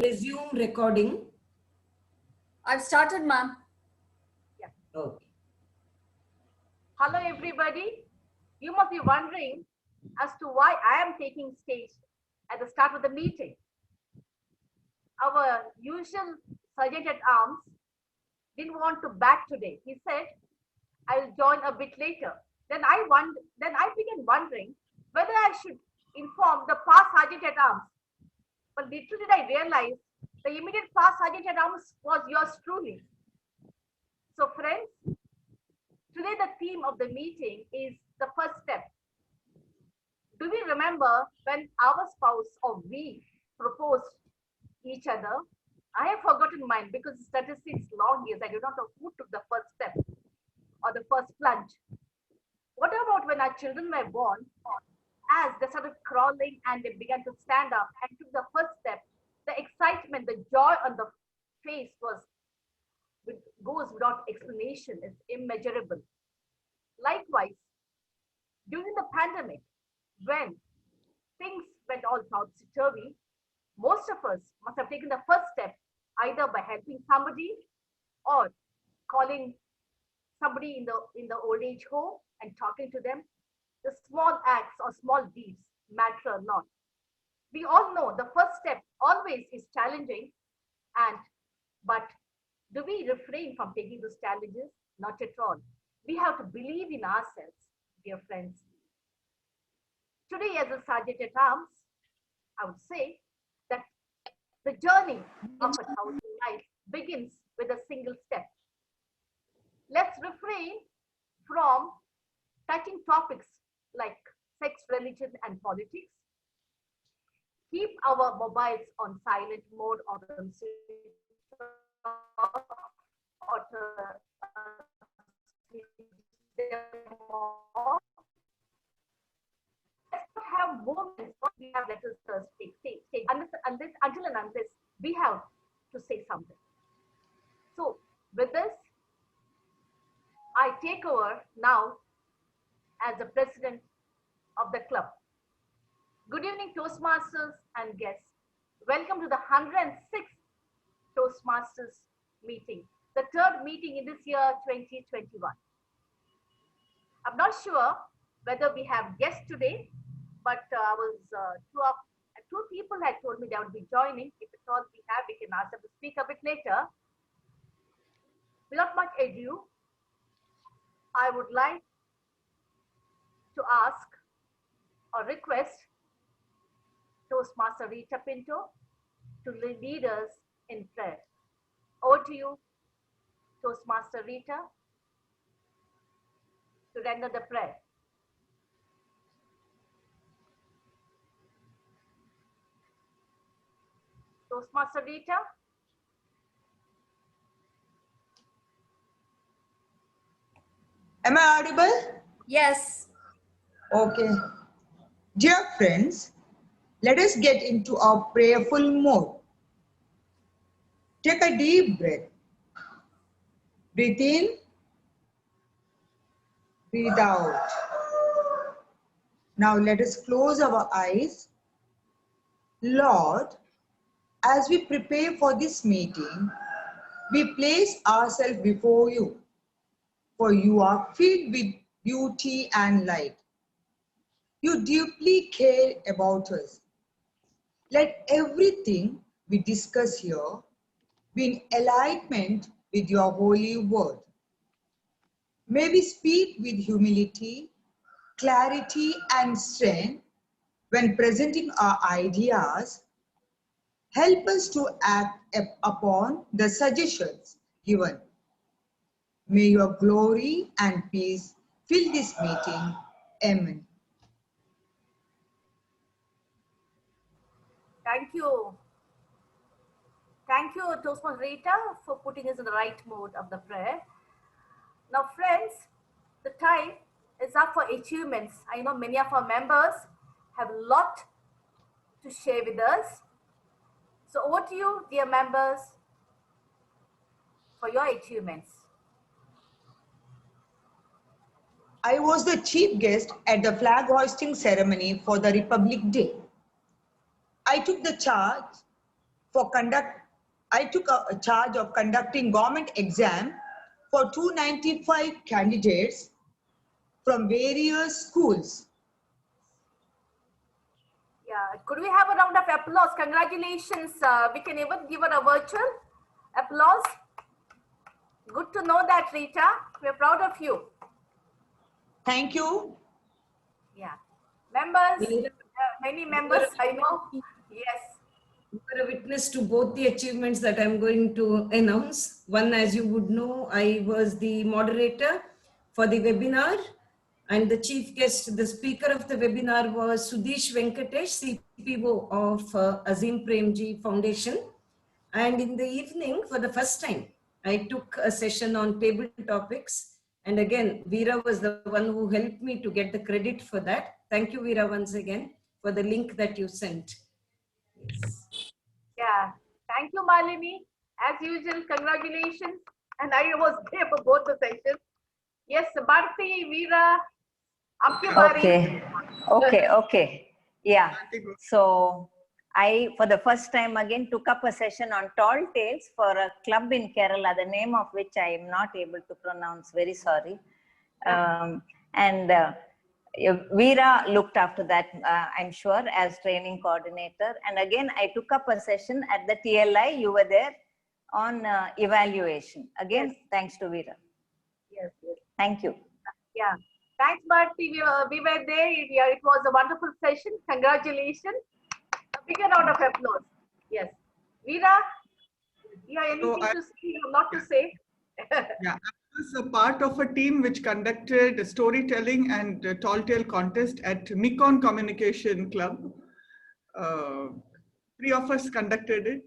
resume recording. I've started, ma'am. Yeah. Okay. Hello everybody. You must be wondering as to why I am taking stage at the start of the meeting. Our usual sergeant at arms didn't want to back today. He said, I'll join a bit later. Then I began wondering whether I should inform the past sergeant at arms. But little did I realize the immediate past sergeant at arms was yours truly. So friends, today the theme of the meeting is the first step. Do we remember when our spouse or we proposed each other? I have forgotten mine because it's 36 long years. I do not know who took the first step or the first plunge. What about when our children were born? As they started crawling and they began to stand up and took the first step, the excitement, the joy on the face goes without explanation. It's immeasurable. Likewise, during the pandemic, when things went all topsy-turvy, most of us must have taken the first step either by helping somebody or calling somebody in the old age home and talking to them. The small acts or small deeds matter a lot. We all know the first step always is challenging, but do we refrain from taking those challenges? Not at all. We have to believe in ourselves, dear friends. Today, as a sergeant at arms, I would say that the journey of 1,000 miles begins with a single step. Let's refrain from touching topics like sex, religion, and politics. Keep our mobiles on silent mode or on switch off or them off. Let's not have moments when we have let us take until and unless we have to say something. So with this, I take over now as the president of the club. Good evening, Toastmasters and guests. Welcome to the 106th Toastmasters meeting, the third meeting in this year 2021. I'm not sure whether we have guests today, but two people had told me they would be joining. If at all we have, we can ask them to speak a bit later. Without much ado, I would like to ask or request Toastmaster Rita Pinto to lead us in prayer. Over to you, Toastmaster Rita, to render the prayer. Toastmaster Rita. Am I audible? Yes. Okay. Dear friends, let us get into our prayerful mode. Take a deep breath. Breathe in. Breathe out. Now let us close our eyes. Lord, as we prepare for this meeting, we place ourselves before you, for you are filled with beauty and light. You deeply care about us. Let everything we discuss here be in alignment with your holy word. May we speak with humility, clarity, and strength when presenting our ideas. Help us to act upon the suggestions given. May your glory and peace fill this meeting. Amen. Thank you. Thank you, Toastmaster Rita, for putting us in the right mode of the prayer. Now, friends, the time is up for achievements. I know many of our members have a lot to share with us. So over to you, dear members, for your achievements. I was the chief guest at the flag hoisting ceremony for the Republic Day. I took the charge I took a charge of conducting government exam for 295 candidates from various schools. Yeah, could we have a round of applause? Congratulations. We can even give her a virtual applause. Good to know that, Rita. We're proud of you. Thank you. Yeah. Members, Veera, many members, I know. Yes. you were a witness to both the achievements that I'm going to announce. One, as you would know, I was the moderator for the webinar, and the chief guest, the speaker of the webinar was Sudesh Venkatesh, CPO of Azim Premji Foundation. And in the evening, for the first time, I took a session on table topics. And again, Veera was the one who helped me to get the credit for that. Thank you, Veera, once again, for the link that you sent. Yes. Yeah. Thank you, Malini. As usual, congratulations. And I was there for both the sessions. Yes, Bharti, Veera, aapki bari. Okay. Yeah. So I, for the first time again, took up a session on tall tales for a club in Kerala, the name of which I am not able to pronounce. Very sorry. Veera looked after that, I'm sure, as training coordinator. And again, I took up a session at the TLI. You were there on evaluation. Again, Yes. thanks to Veera. Yes, yes. Thank you. Yeah. Thanks, Bharti. We were there. Yeah, it was a wonderful session. Congratulations. A bigger round of applause. Yes. Veera, you have anything to say or not to say? Yeah, I was a part of a team which conducted storytelling and tall tale contest at Nikon Communication Club. Three of us conducted it,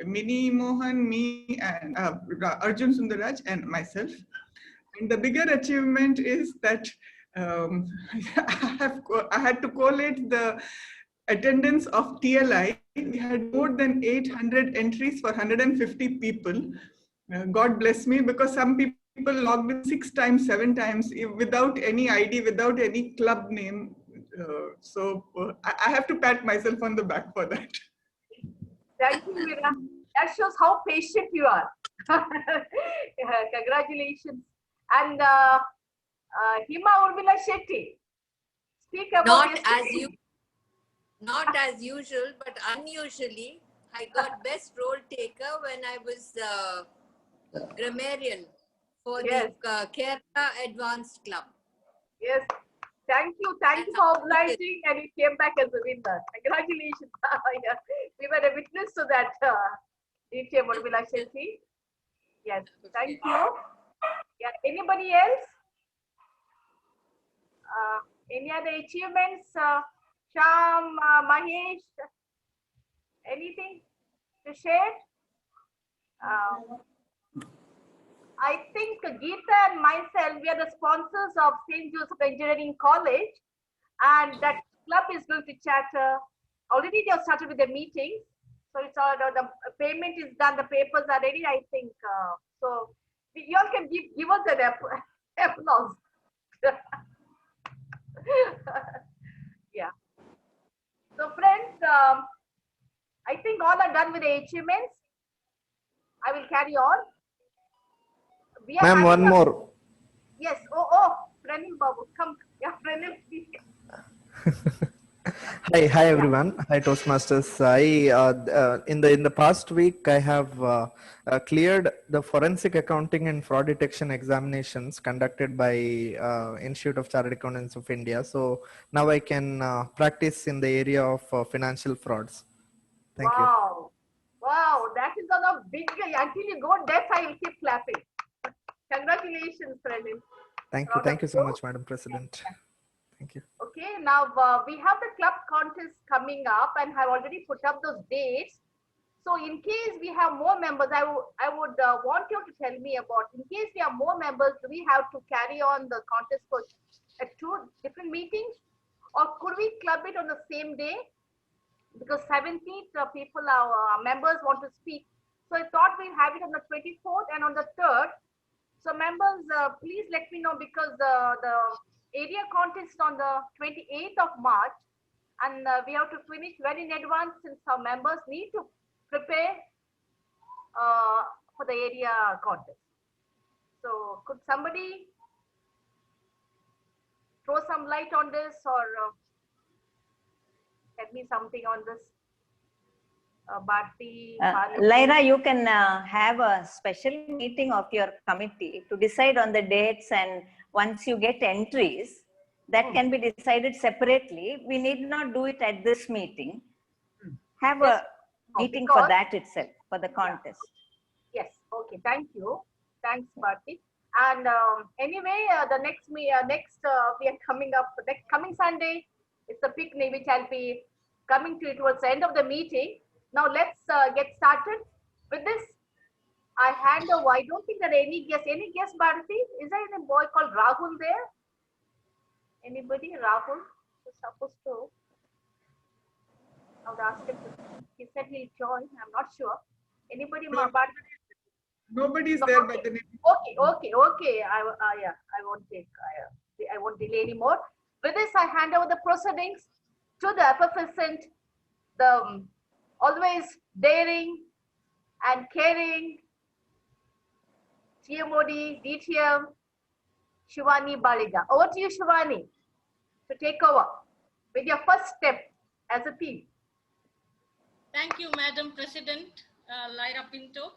Mini Mohan, me, and Arjun Sundaraj, and myself. And the bigger achievement is that I had to collate the attendance of TLI. We had more than 800 entries for 150 people. God bless me, because some people logged in 6 times, 7 times without any ID, without any club name. I have to pat myself on the back for that. Thank you, Veera. That shows how patient you are. Congratulations. And Hima Urmila Shetty, speak about Not as usual, but unusually, I got best role taker when I was grammarian for Yes. the Kerala Advanced Club. Yes. Thank you for obliging, and you came back as a winner. Congratulations. Yeah. We were a witness to that, DTM Urmila Shetty. Yes. Thank you. Yeah. Anybody else? Any other achievements? Sham, Mahesh, anything to share? I think Geeta and myself, we are the sponsors of St. Joseph Engineering College, and that club is going to chatter. Already they have started with the meetings, so it's all the payment is done, the papers are ready, I think. So you all can give us an applause. Yeah. So friends, I think all are done with the achievements. I will carry on. Ma'am, one more. Yes. Oh, Pranil Babu, come. Yeah, Pranil, please. Hi everyone. Hi Toastmasters. In the past week I have cleared the forensic accounting and fraud detection examinations conducted by Institute of Chartered Accountants of India. So now I can practice in the area of financial frauds. Thank you. Wow, that is on a big. Until you go deaf, I will keep clapping. Congratulations, Pranil. Thank you so much, Madam President. Thank you. Okay, now we have the club contest coming up, and have already put up those dates. So in case we have more members, I would want you to tell me about, in case we have more members, do we have to carry on the contest for at 2 different meetings, or could we club it on the same day? Because 17th people, our members want to speak. So I thought we'll have it on the 24th and on the 3rd. So members, please let me know, because the area contest on the 28th of March, and we have to finish well in advance, since our members need to prepare for the area contest. So could somebody throw some light on this or tell me something on this? Bharti, Lyra, you can have a special meeting of your committee to decide on the dates, and once you get entries, that can be decided separately. We need not do it at this meeting. Have a meeting for that itself, for the contest. Yes, okay, thank you. Thanks, Bharti. And anyway, the next we are coming up next coming Sunday. It's a picnic which I'll be coming to towards the end of the meeting. Now let's get started with this. I hand over. I don't think there are any guests. Any guests, Bharati? Is there any boy called Rahul there? Anybody? Rahul is supposed to. I would ask him. He said he'll join. I'm not sure. Anybody? No, Bharati? nobody's there by the name. Okay. I won't take. I won't delay anymore. With this, I hand over the proceedings to the effervescent, the always daring and caring TMOD, DTM, Shivani Baliga. Over to you, Shivani, to take over with your first step as a team. Thank you, Madam President, Lyra Pinto.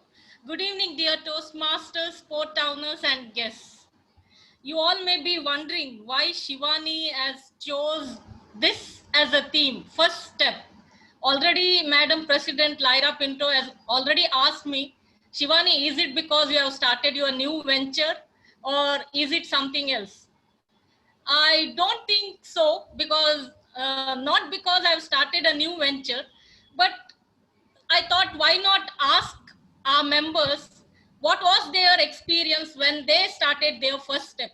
Good evening, dear Toastmasters, Port Towners and guests. You all may be wondering why Shivani has chose this as a theme, first step. Already, Madam President Lyra Pinto has already asked me, Shivani, is it because you have started your new venture or is it something else? I don't think so, because not because I've started a new venture, but I thought, why not ask our members what was their experience when they started their first step?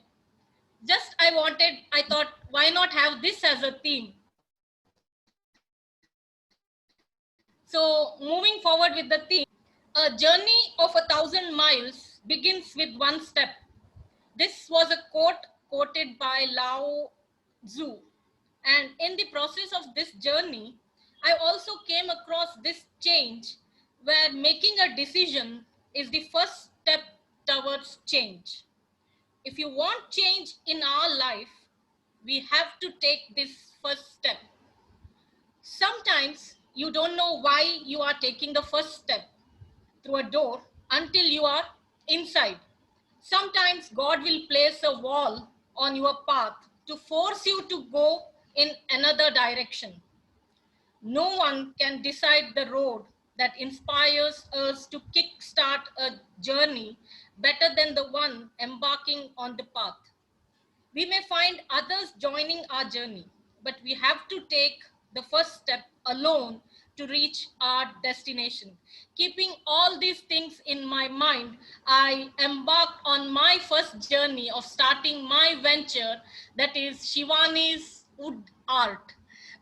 I thought, why not have this as a theme? So moving forward with the theme, a journey of 1,000 miles begins with one step. This was a quote quoted by Lao Tzu. And in the process of this journey, I also came across this change where making a decision is the first step towards change. If you want change in our life, we have to take this first step. Sometimes you don't know why you are taking the first step through a door until you are inside. Sometimes God will place a wall on your path to force you to go in another direction. No one can decide the road that inspires us to kickstart a journey better than the one embarking on the path. We may find others joining our journey, but we have to take the first step alone to reach our destination. Keeping all these things in my mind, I embarked on my first journey of starting my venture, that is Shivani's Wood Art.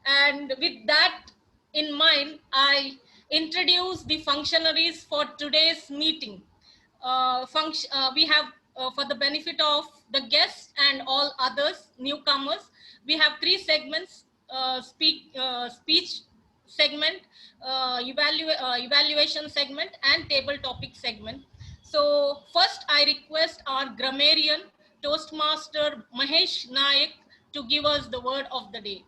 And with that in mind, I introduce the functionaries for today's meeting. We have, for the benefit of the guests and all others, newcomers, we have three segments: speech segment, evaluation segment, and table topic segment. So first, I request our grammarian, Toastmaster Mahesh Naik, to give us the word of the day.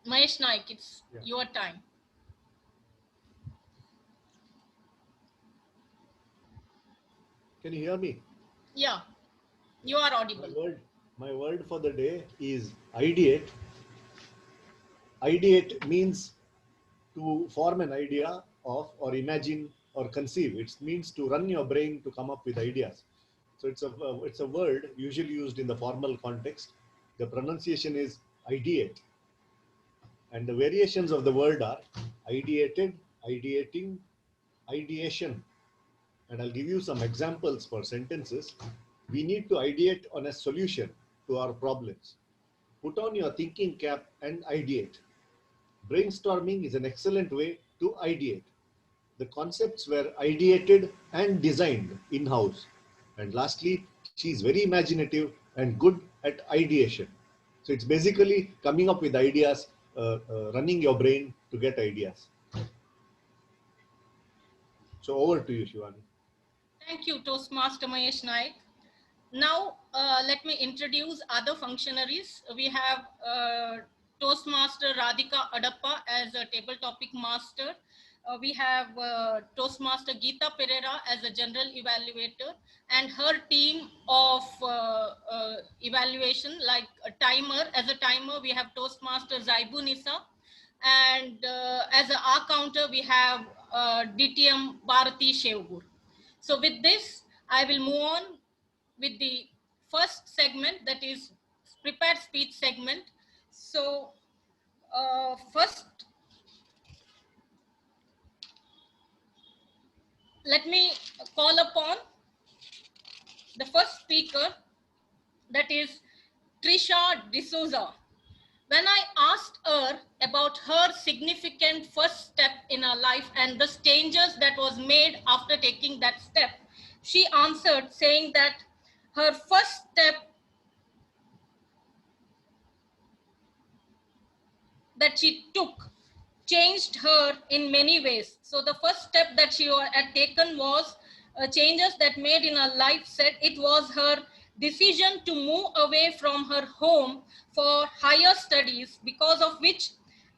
Mahesh Naik, it's your time. Can you hear me? Yeah, you are audible. My word for the day is ideate. Ideate means to form an idea of, or imagine or conceive. It means to run your brain to come up with ideas. So it's a word usually used in the formal context. The pronunciation is ideate. And the variations of the word are ideated, ideating, ideation. And I'll give you some examples for sentences. We need to ideate on a solution to our problems. Put on your thinking cap and ideate. Brainstorming is an excellent way to ideate. The concepts were ideated and designed in-house. And lastly, she is very imaginative and good at ideation. So it's basically coming up with ideas, running your brain to get ideas. So over to you, Shivani. Thank you, Toastmaster Mahesh Naik. Now, let me introduce other functionaries. We have Toastmaster Radhika Adappa as a table topic master. We have Toastmaster Geeta Pereira as a general evaluator, and her team of evaluation, like a timer. As a timer, we have Toastmaster Zaibu Nisa, and as an R counter, we have DTM Bharati Shevgur. So with this, I will move on with the first segment, that is prepared speech segment. So first, let me call upon the first speaker, that is Trisha D'Souza. When I asked her about her significant first step in her life and the changes that was made after taking that step, she answered saying that her first step that she took changed her in many ways. So the first step that she had taken was changes that made in her life. Said it was her decision to move away from her home for higher studies, because of which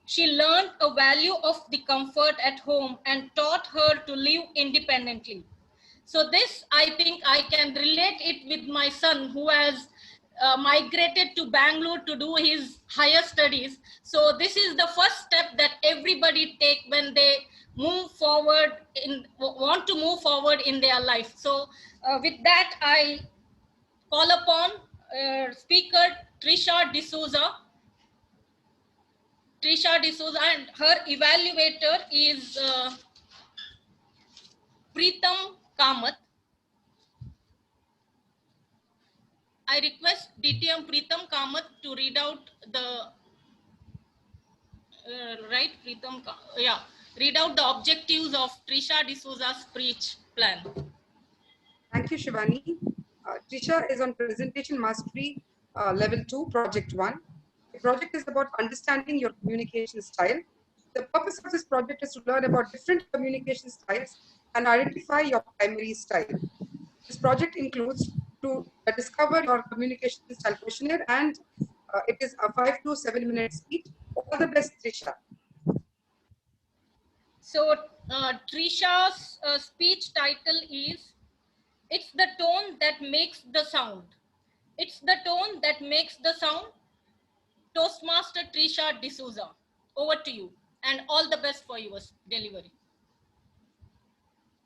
she learned a value of the comfort at home and taught her to live independently. So this, I think I can relate it with my son, who has migrated to Bangalore to do his higher studies. So this is the first step that everybody take when they move forward, want to move forward in their life. So with that, I call upon speaker Trisha D'Souza. Trisha D'Souza, and her evaluator is Preetam Kamath. I request DTM Preetam Kamath to read out the read out the objectives of Trisha D'Souza's speech plan. Thank you, Shivani. Trisha is on presentation mastery level 2, project 1. The project is about understanding your communication style. The purpose of this project is to learn about different communication styles and identify your primary style. This project includes to discover your communication style questionnaire, and it is a 5 to 7 minute speech. All the best, Trisha. So Trisha's speech title is "It's the Tone That Makes the Sound." It's the tone that makes the sound. Toastmaster Trisha D'Souza, over to you, and all the best for your delivery.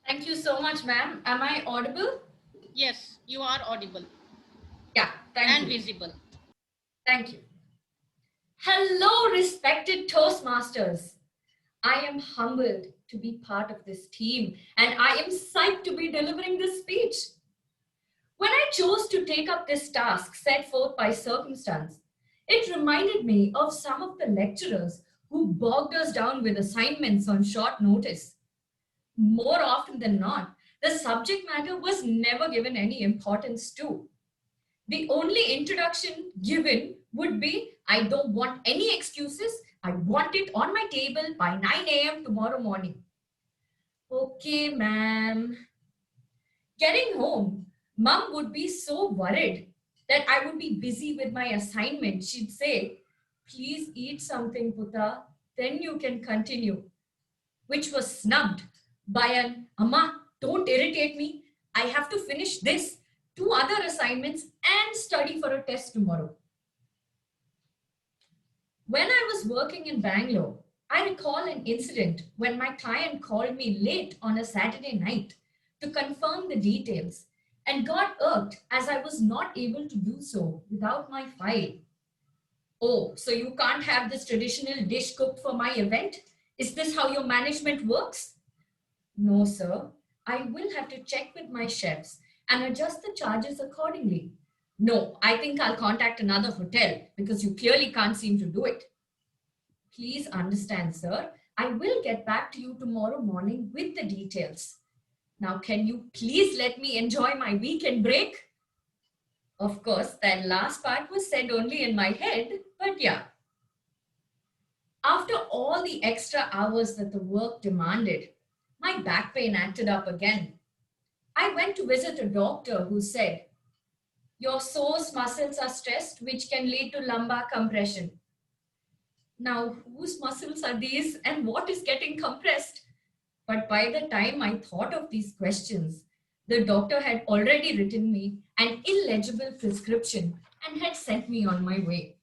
Thank you so much, ma'am. Am I audible? Yes, you are audible. Yeah, thank you. And visible. Thank you. Hello, respected Toastmasters. I am humbled to be part of this team, and I am psyched to be delivering this speech. When I chose to take up this task set forth by circumstance, it reminded me of some of the lecturers who bogged us down with assignments on short notice. More often than not, the subject matter was never given any importance to. The only introduction given would be, I don't want any excuses. I want it on my table by 9 a.m. tomorrow morning. Okay, ma'am. Getting home, Mom would be so worried that I would be busy with my assignment. She'd say, please eat something, Putta, then you can continue. Which was snubbed by an, Amma, don't irritate me. I have to finish this, 2 other assignments, and study for a test tomorrow. When I was working in Bangalore, I recall an incident when my client called me late on a Saturday night to confirm the details and got irked as I was not able to do so without my file. Oh, so you can't have this traditional dish cooked for my event? Is this how your management works? No, sir. I will have to check with my chefs and adjust the charges accordingly. No, I think I'll contact another hotel because you clearly can't seem to do it. Please understand, sir. I will get back to you tomorrow morning with the details. Now, can you please let me enjoy my weekend break? Of course, that last part was said only in my head, but yeah. After all the extra hours that the work demanded, My back pain acted up again. I went to visit a doctor who said, your psoas muscles are stressed, which can lead to lumbar compression. Now, whose muscles are these and what is getting compressed? But by the time I thought of these questions, the doctor had already written me an illegible prescription and had sent me on my way.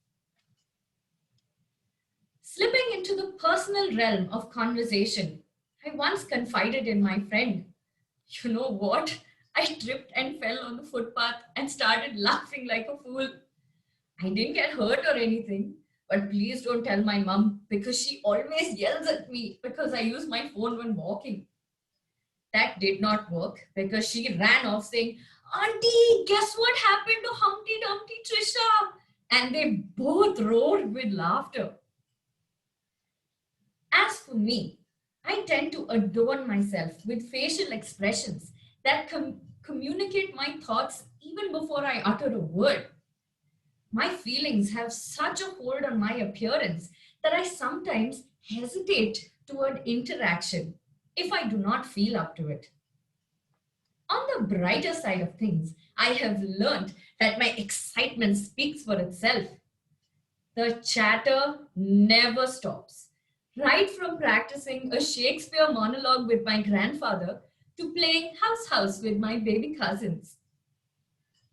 Slipping into the personal realm of conversation, I once confided in my friend, you know what? I tripped and fell on the footpath and started laughing like a fool. I didn't get hurt or anything, but please don't tell my mom because she always yells at me because I use my phone when walking. That did not work because she ran off saying, Auntie, guess what happened to Humpty Dumpty Trisha? And they both roared with laughter. As for me, I tend to adorn myself with facial expressions that communicate my thoughts even before I utter a word. My feelings have such a hold on my appearance that I sometimes hesitate toward interaction if I do not feel up to it. On the brighter side of things, I have learned that my excitement speaks for itself. The chatter never stops. Right from practicing a Shakespeare monologue with my grandfather to playing house with my baby cousins.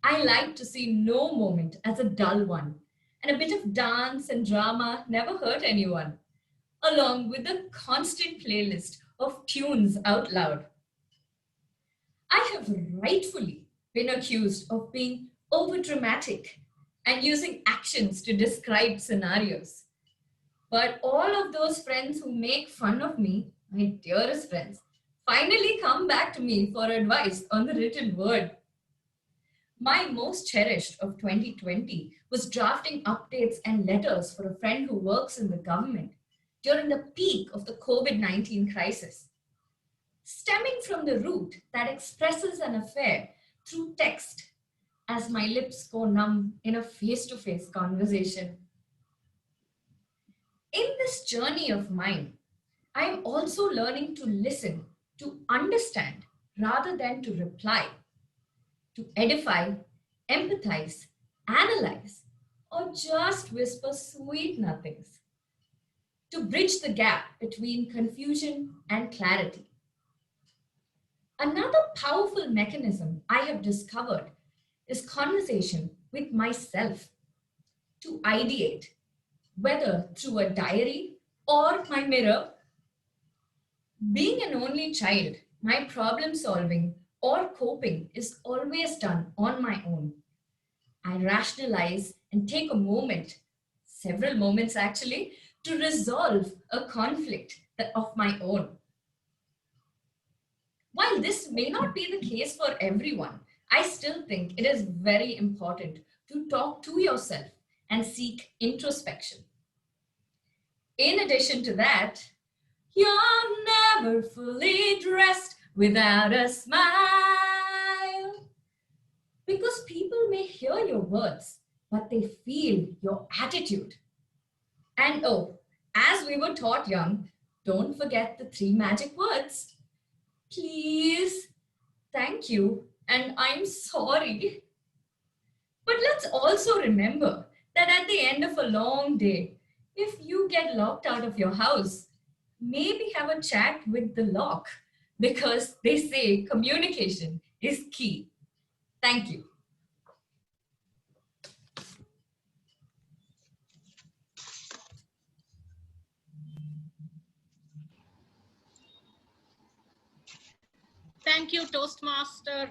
I like to see no moment as a dull one, and a bit of dance and drama never hurt anyone, along with a constant playlist of tunes out loud. I have rightfully been accused of being overdramatic and using actions to describe scenarios. But all of those friends who make fun of me, my dearest friends, finally come back to me for advice on the written word. My most cherished of 2020 was drafting updates and letters for a friend who works in the government during the peak of the COVID-19 crisis. Stemming from the root that expresses an affair through text as my lips go numb in a face-to-face conversation. In this journey of mine, I am also learning to listen, to understand rather than to reply, to edify, empathize, analyze, or just whisper sweet nothings, to bridge the gap between confusion and clarity. Another powerful mechanism I have discovered is conversation with myself, to ideate, whether through a diary or my mirror. Being an only child, my problem solving or coping is always done on my own. I rationalize and take a moment, several moments actually, to resolve a conflict of my own. While this may not be the case for everyone, I still think it is very important to talk to yourself and seek introspection. In addition to that, you're never fully dressed without a smile. Because people may hear your words, but they feel your attitude. And oh, as we were taught young, don't forget the 3 magic words. Please, thank you, and I'm sorry. But let's also remember that at the end of a long day, if you get locked out of your house, maybe have a chat with the lock, because they say communication is key. Thank you. Thank you, Toastmaster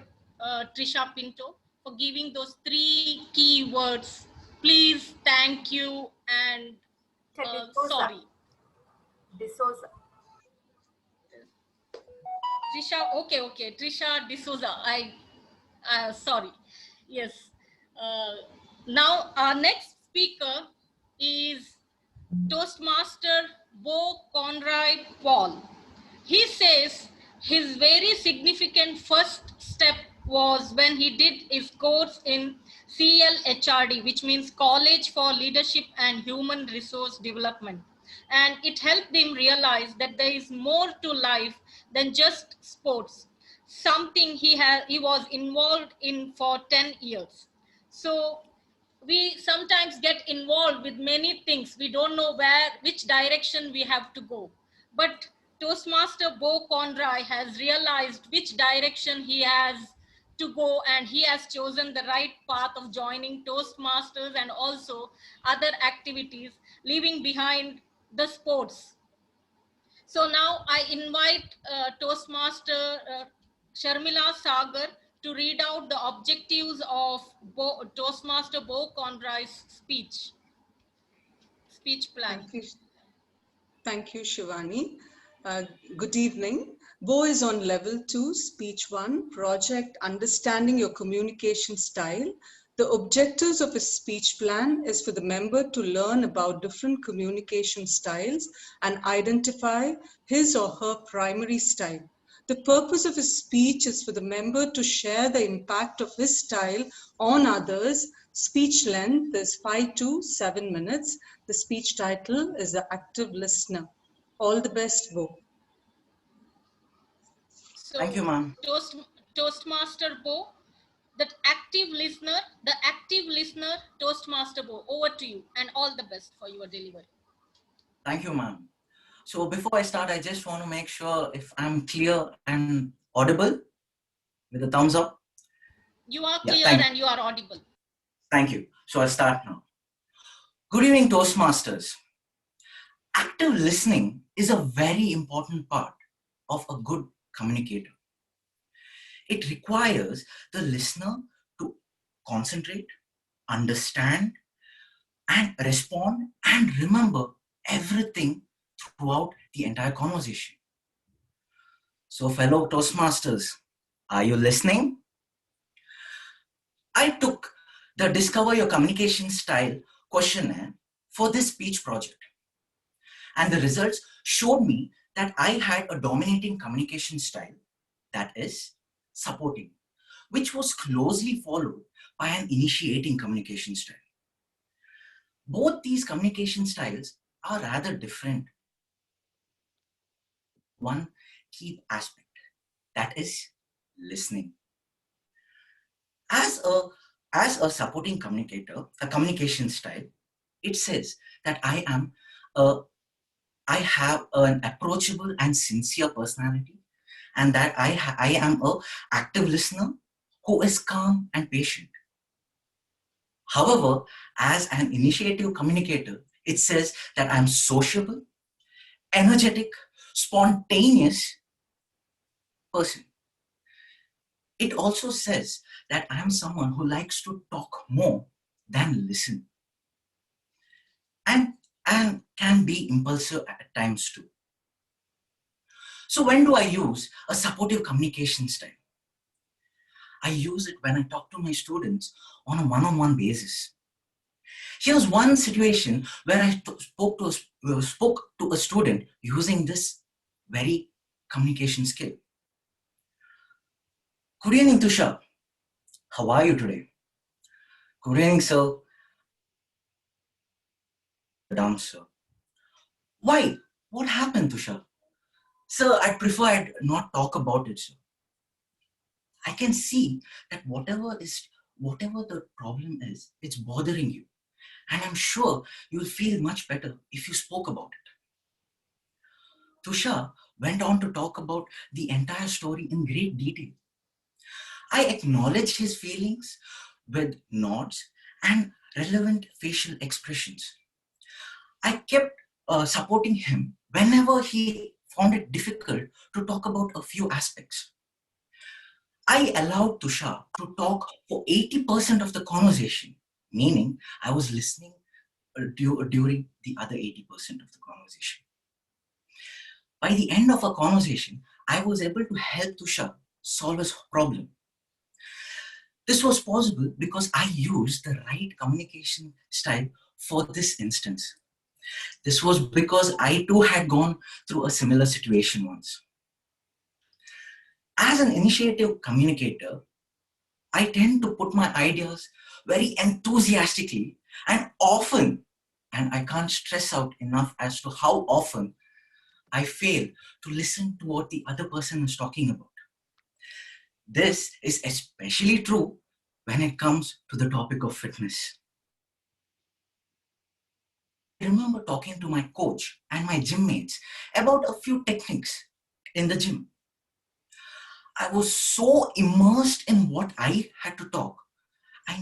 Trisha Pinto, for giving those 3 key words. Please, thank you, and sorry. D'Souza. Trisha, okay. Trisha D'Souza. Sorry. Yes. Now, our next speaker is Toastmaster Bo Conrad Paul. He says his very significant first step was when he did his course in CLHRD, which means College for Leadership and Human Resource Development. And it helped him realize that there is more to life than just sports, something he was involved in for 10 years. So we sometimes get involved with many things. We don't know which direction we have to go. But Toastmaster Bo Conroy has realized which direction he has to go, and he has chosen the right path of joining Toastmasters and also other activities, leaving behind the sports. So now I invite Toastmaster Sharmila Sagar to read out the objectives of Toastmaster Bo Conroy's speech plan. Thank you, Shivani. Good evening. Bo is on level 2, speech 1, project Understanding Your Communication Style. The objectives of a speech plan is for the member to learn about different communication styles and identify his or her primary style. The purpose of a speech is for the member to share the impact of his style on others. Speech length is 5 to 7 minutes. The speech title is The Active Listener. All the best, Bo. So, thank you, ma'am. Toastmaster Bo, the active listener, Toastmaster Bo, over to you, and all the best for your delivery. Thank you, ma'am. So before I start, I just want to make sure if I'm clear and audible with a thumbs up. You are clear and you are audible. Thank you. So I'll start now. Good evening, Toastmasters. Active listening is a very important part of a good communicator. It requires the listener to concentrate, understand, and respond and remember everything throughout the entire conversation. So fellow Toastmasters, are you listening? I took the Discover Your Communication Style questionnaire for this speech project. And the results showed me that I had a dominating communication style, that is supporting, which was closely followed by an initiating communication style. Both these communication styles are rather different. One key aspect, that is listening. As a supporting communicator, a communication style, it says that I have an approachable and sincere personality, and that I am an active listener who is calm and patient. However, as an initiative communicator, it says that I'm sociable, energetic, spontaneous person. It also says that I am someone who likes to talk more than listen, and can be impulsive at times too. So when do I use a supportive communication style? I use it when I talk to my students on a one-on-one basis. Here's one situation where I spoke to a student using this very communication skill. Good evening, Tushar. How are you today? Good evening, sir. Madam, sir. Why? What happened, Tushar? Sir, I prefer I'd not talk about it, sir. I can see that whatever the problem is, it's bothering you. And I'm sure you'll feel much better if you spoke about it. Tushar went on to talk about the entire story in great detail. I acknowledged his feelings with nods and relevant facial expressions. I kept supporting him whenever he found it difficult to talk about a few aspects. I allowed Tushar to talk for 80% of the conversation, meaning I was listening during the other 80% of the conversation. By the end of our conversation, I was able to help Tushar solve his problem. This was possible because I used the right communication style for this instance. This was because I too had gone through a similar situation once. As an initiative communicator, I tend to put my ideas very enthusiastically and often, and I can't stress out enough as to how often I fail to listen to what the other person is talking about. This is especially true when it comes to the topic of fitness. I remember talking to my coach and my gym mates about a few techniques in the gym. I was so immersed in what I had to talk. I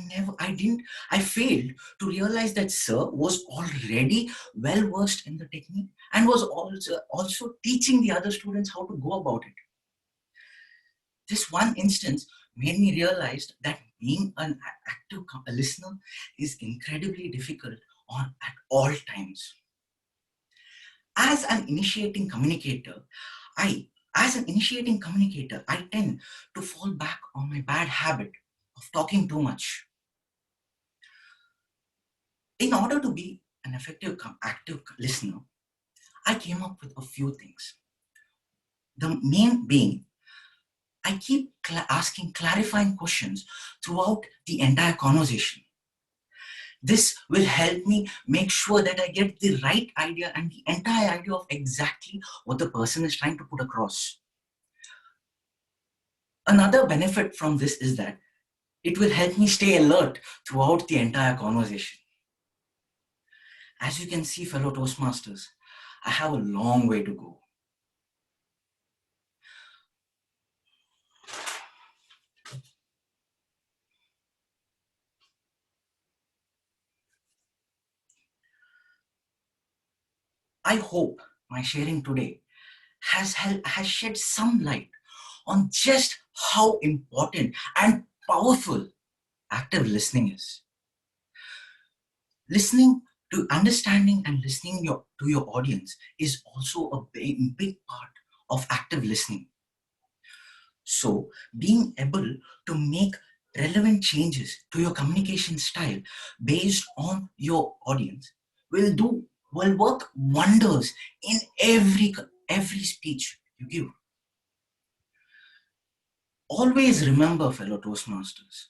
failed to realize that Sir was already well versed in the technique and was also teaching the other students how to go about it. This one instance made me realize that being an active listener is incredibly difficult at all times. As an initiating communicator, I tend to fall back on my bad habit of talking too much. In order to be an effective active listener, I came up with a few things. The main being, I keep asking clarifying questions throughout the entire conversation. This will help me make sure that I get the right idea and the entire idea of exactly what the person is trying to put across. Another benefit from this is that it will help me stay alert throughout the entire conversation. As you can see, fellow Toastmasters, I have a long way to go. I hope my sharing today has shed some light on just how important and powerful active listening is. Listening to understanding and listening to your audience is also a big part of active listening. So being able to make relevant changes to your communication style based on your audience will work wonders in every speech you give. Always remember, fellow Toastmasters,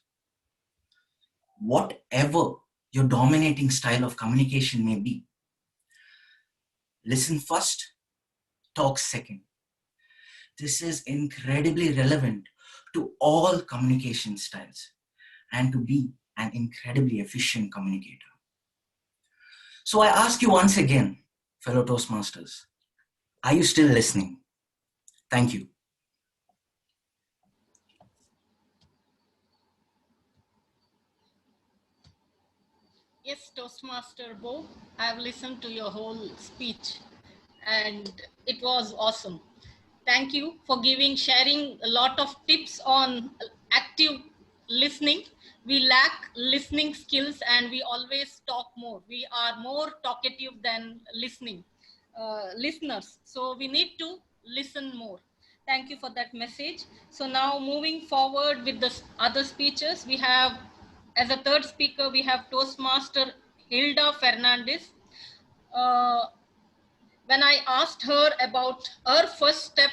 whatever your dominating style of communication may be, listen first, talk second. This is incredibly relevant to all communication styles and to be an incredibly efficient communicator. So I ask you once again, fellow Toastmasters, are you still listening? Thank you. Yes, Toastmaster Bo, I've listened to your whole speech and it was awesome. Thank you for sharing a lot of tips on active listening. We lack listening skills and we always talk more. We are more talkative than listeners. So we need to listen more. Thank you for that message. So now moving forward with the other speeches, we have, as a third speaker, we have Toastmaster Hilda Fernandez. When I asked her about her first step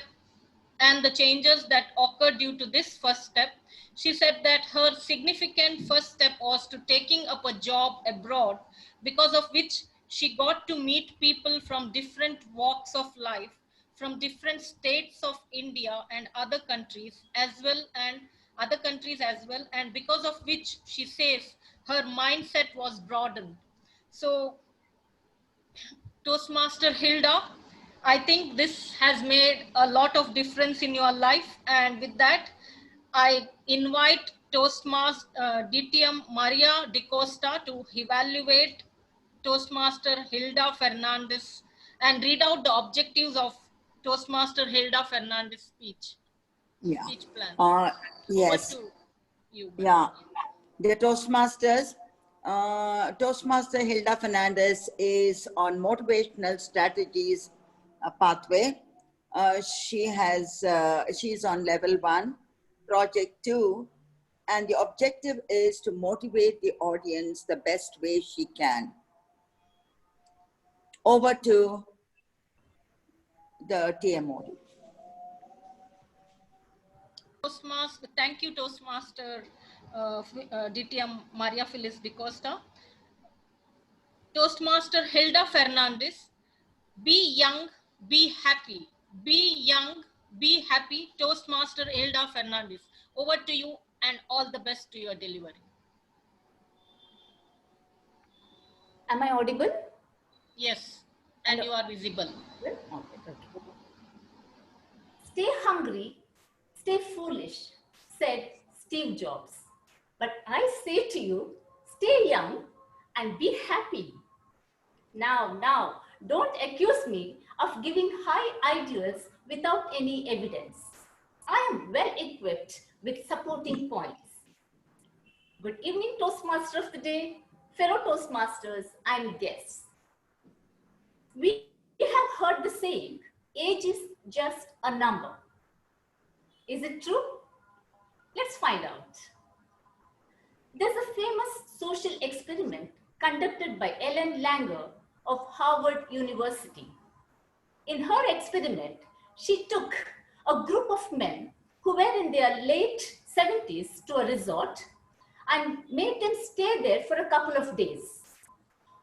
and the changes that occurred due to this first step, she said that her significant first step was to taking up a job abroad, because of which she got to meet people from different walks of life, from different states of India and other countries as well, and because of which she says her mindset was broadened. So Toastmaster Hilda, I think this has made a lot of difference in your life. And with that, I invite Toastmaster DTM Maria DeCosta to evaluate Toastmaster Hilda Fernandez and read out the objectives of Toastmaster Hilda Fernandez speech. Yeah. Speech plan. Yes. Over to you. Yeah. The Toastmasters, Toastmaster Hilda Fernandez is on motivational strategies pathway. She's on level 1, project 2, and the objective is to motivate the audience the best way she can. Over to the TMO. Toastmaster, thank you, Toastmaster DTM Maria Feliz DeCosta. Toastmaster Hilda Fernandez, be young, be happy, be young, be happy. Toastmaster Elda Fernandez. Over to you and all the best to your delivery. Am I audible? Yes, and you are visible. Okay. Stay hungry, stay foolish, said Steve Jobs. But I say to you, stay young and be happy. Now, don't accuse me of giving high ideals without any evidence. I am well equipped with supporting points. Good evening, Toastmaster of the day, fellow Toastmasters and guests. We have heard the saying, age is just a number. Is it true? Let's find out. There's a famous social experiment conducted by Ellen Langer of Harvard University. In her experiment, she took a group of men who were in their late 70s to a resort and made them stay there for a couple of days.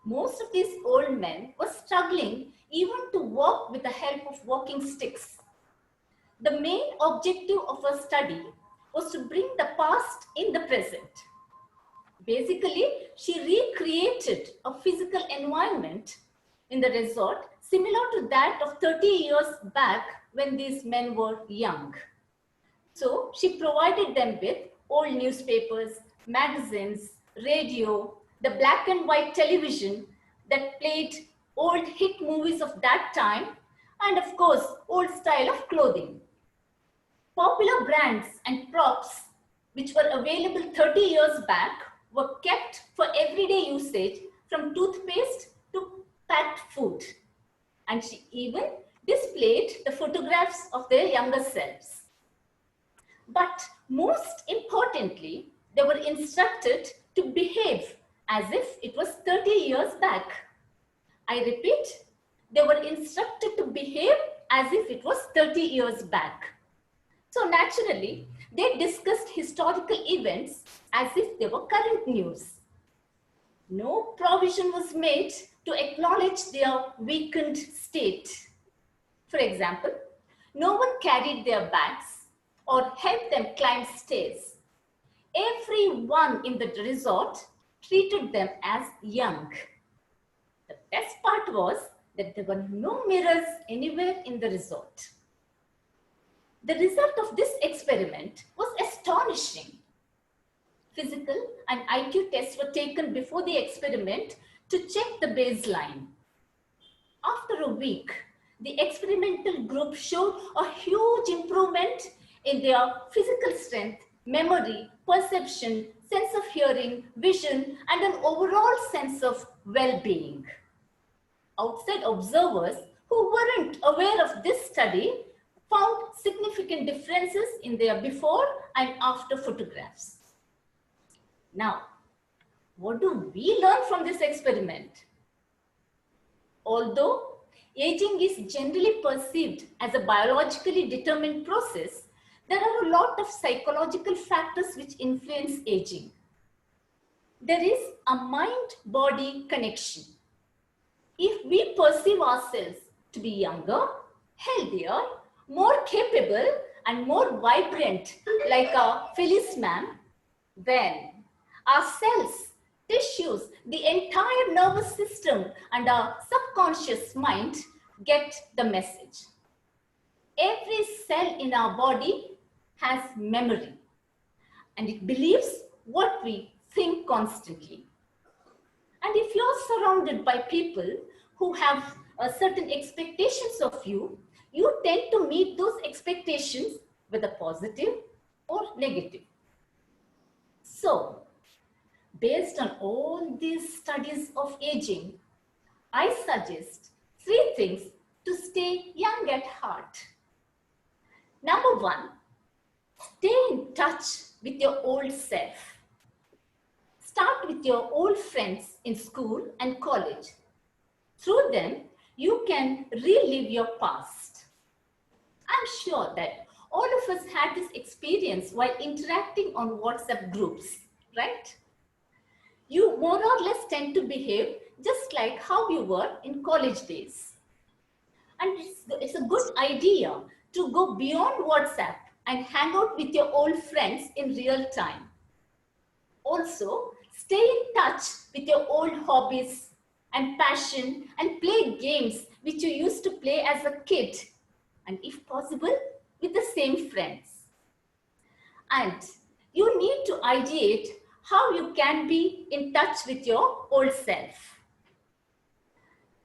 Most of these old men were struggling even to walk with the help of walking sticks. The main objective of her study was to bring the past in the present. Basically, she recreated a physical environment in the resort similar to that of 30 years back when these men were young. So she provided them with old newspapers, magazines, radio, the black and white television that played old hit movies of that time, and of course, old style of clothing. Popular brands and props which were available 30 years back were kept for everyday usage, from toothpaste to packed food. And she even displayed the photographs of their younger selves. But most importantly, they were instructed to behave as if it was 30 years back. I repeat, they were instructed to behave as if it was 30 years back. So naturally, they discussed historical events as if they were current news. No provision was made to acknowledge their weakened state. For example, no one carried their bags or helped them climb stairs. Everyone in the resort treated them as young. The best part was that there were no mirrors anywhere in the resort. The result of this experiment was astonishing. Physical and IQ tests were taken before the experiment to check the baseline. After a week, the experimental group showed a huge improvement in their physical strength, memory, perception, sense of hearing, vision, and an overall sense of well-being. Outside observers who weren't aware of this study found significant differences in their before and after photographs. Now, what do we learn from this experiment? Although aging is generally perceived as a biologically determined process, there are a lot of psychological factors which influence aging. There is a mind-body connection. If we perceive ourselves to be younger, healthier, more capable, and more vibrant, like a Phyllis ma'am, then our cells, tissues, the entire nervous system, and our subconscious mind get the message. Every cell in our body has memory, and it believes what we think constantly. And if you're surrounded by people who have certain expectations of you, you tend to meet those expectations whether positive or negative. So, based on all these studies of aging, I suggest 3 things to stay young at heart. Number 1, stay in touch with your old self. Start with your old friends in school and college. Through them, you can relive your past. I'm sure that all of us had this experience while interacting on WhatsApp groups, right? You more or less tend to behave just like how you were in college days. And it's a good idea to go beyond WhatsApp and hang out with your old friends in real time. Also, stay in touch with your old hobbies and passion and play games which you used to play as a kid, and if possible, with the same friends. And you need to ideate how you can be in touch with your old self.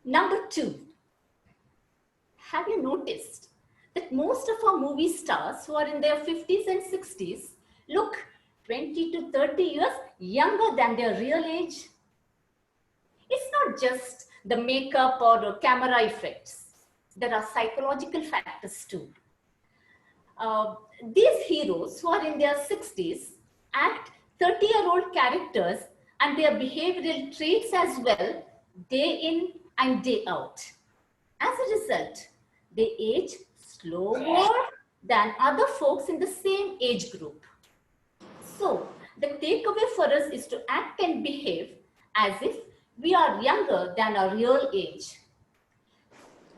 Number 2, have you noticed that most of our movie stars who are in their 50s and 60s look 20 to 30 years younger than their real age? It's not just the makeup or the camera effects. There are psychological factors too. These heroes who are in their 60s act 30-year-old characters and their behavioral traits as well, day in and day out. As a result, they age slower than other folks in the same age group. So the takeaway for us is to act and behave as if we are younger than our real age.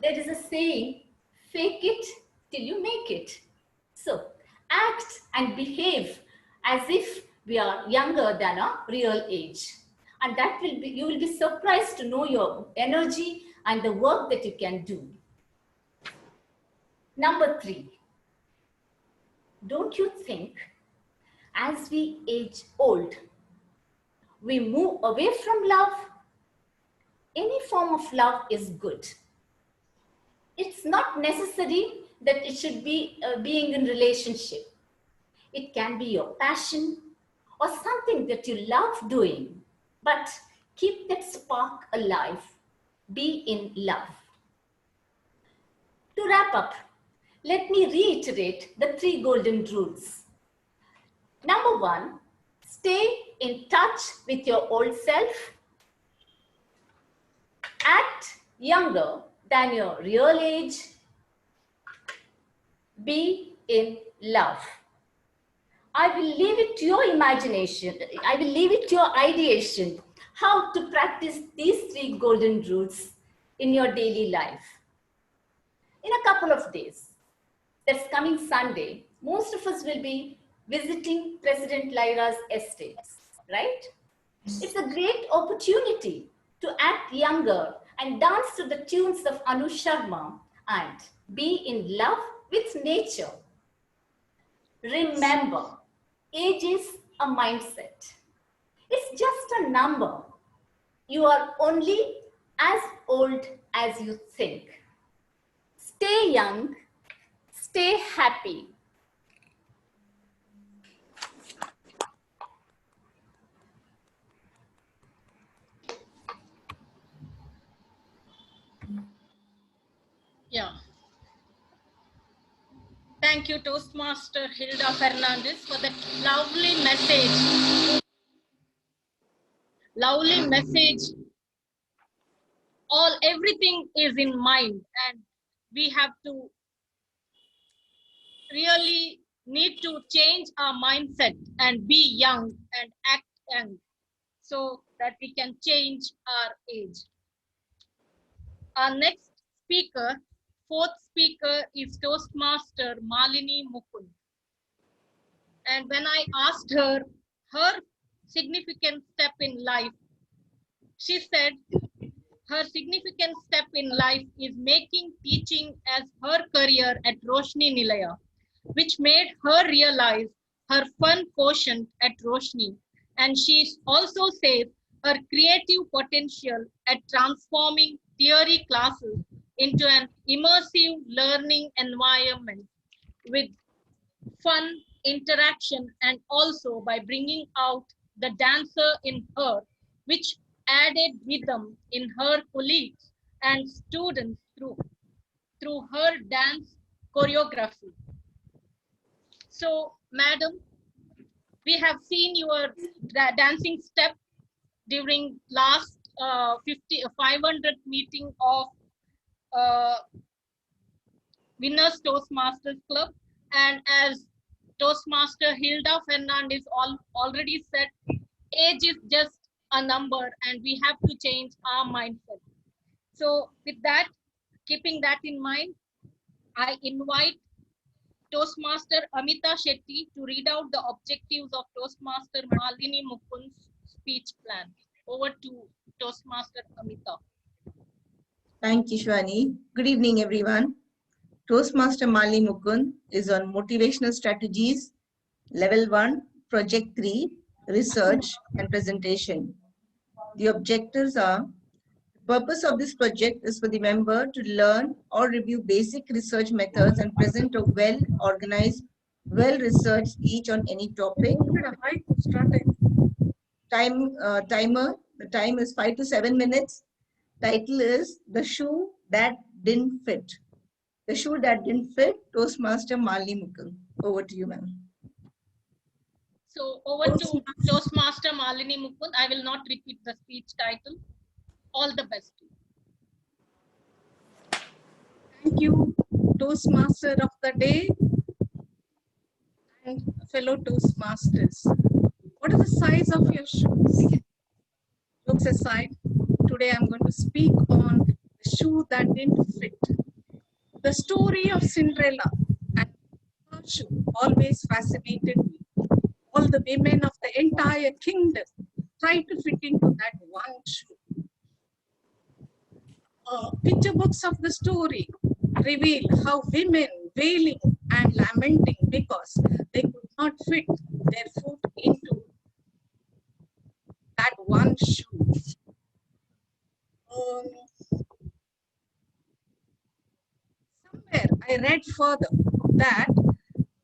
There is a saying, fake it till you make it. So act and behave as if we are younger than our real age. And that will be, you will be surprised to know your energy and the work that you can do. Number 3, don't you think as we age old, we move away from love? Any form of love is good. It's not necessary that it should be being in relationship. It can be your passion or something that you love doing, but keep that spark alive. Be in love. To wrap up, let me reiterate the 3 golden rules. Number 1, stay in touch with your old self. Act younger than your real age. Be in love. I will leave it to your imagination. I will leave it to your ideation how to practice these 3 golden rules in your daily life. In a couple of days, that's coming Sunday, most of us will be visiting President Lyra's estates, right? It's a great opportunity to act younger and dance to the tunes of Anu Sharma and be in love with nature. Remember, age is a mindset. It's just a number. You are only as old as you think. Stay young, stay happy. Yeah. Thank you, Toastmaster Hilda Fernandez, for that lovely message. Lovely message. Everything is in mind, and we have to really need to change our mindset and be young and act young so that we can change our age. Our next speaker, 4th speaker, is Toastmaster Malini Mukund. And when I asked her her significant step in life, she said her significant step in life is making teaching as her career at Roshni Nilaya, which made her realize her fun quotient at Roshni. And she also says her creative potential at transforming theory classes into an immersive learning environment with fun interaction, and also by bringing out the dancer in her, which added rhythm in her colleagues and students through her dance choreography. So, madam, we have seen your dancing step during last 500 meeting of Winners Toastmasters Club, and as Toastmaster Hilda Fernandez already said, age is just a number and we have to change our mindset. So with that, keeping that in mind, I invite Toastmaster Amita Shetty to read out the objectives of Toastmaster Malini Mukund's speech plan. Over to Toastmaster Amita. Thank you, Shwani. Good evening, everyone. Toastmaster Malini Mukund is on motivational strategies, level 1, project 3, research and presentation. The objectives are: the purpose of this project is for the member to learn or review basic research methods and present a well-organized, well-researched each on any topic. Timer, the time is 5 to 7 minutes. Title is The Shoe That Didn't Fit. The Shoe That Didn't Fit, Toastmaster Malini Mukund. Over to you, ma'am. So over to Toastmaster Malini Mukund. I will not repeat the speech title. All the best. Thank you, Toastmaster of the day and fellow Toastmasters. What is the size of your shoes? Jokes aside, today I'm going to speak on the shoe that didn't fit. The story of Cinderella and her shoe always fascinated me. All the women of the entire kingdom tried to fit into that one shoe. Picture books of the story reveal how women wailing and lamenting because they could not fit their foot into that one shoe. Somewhere I read further that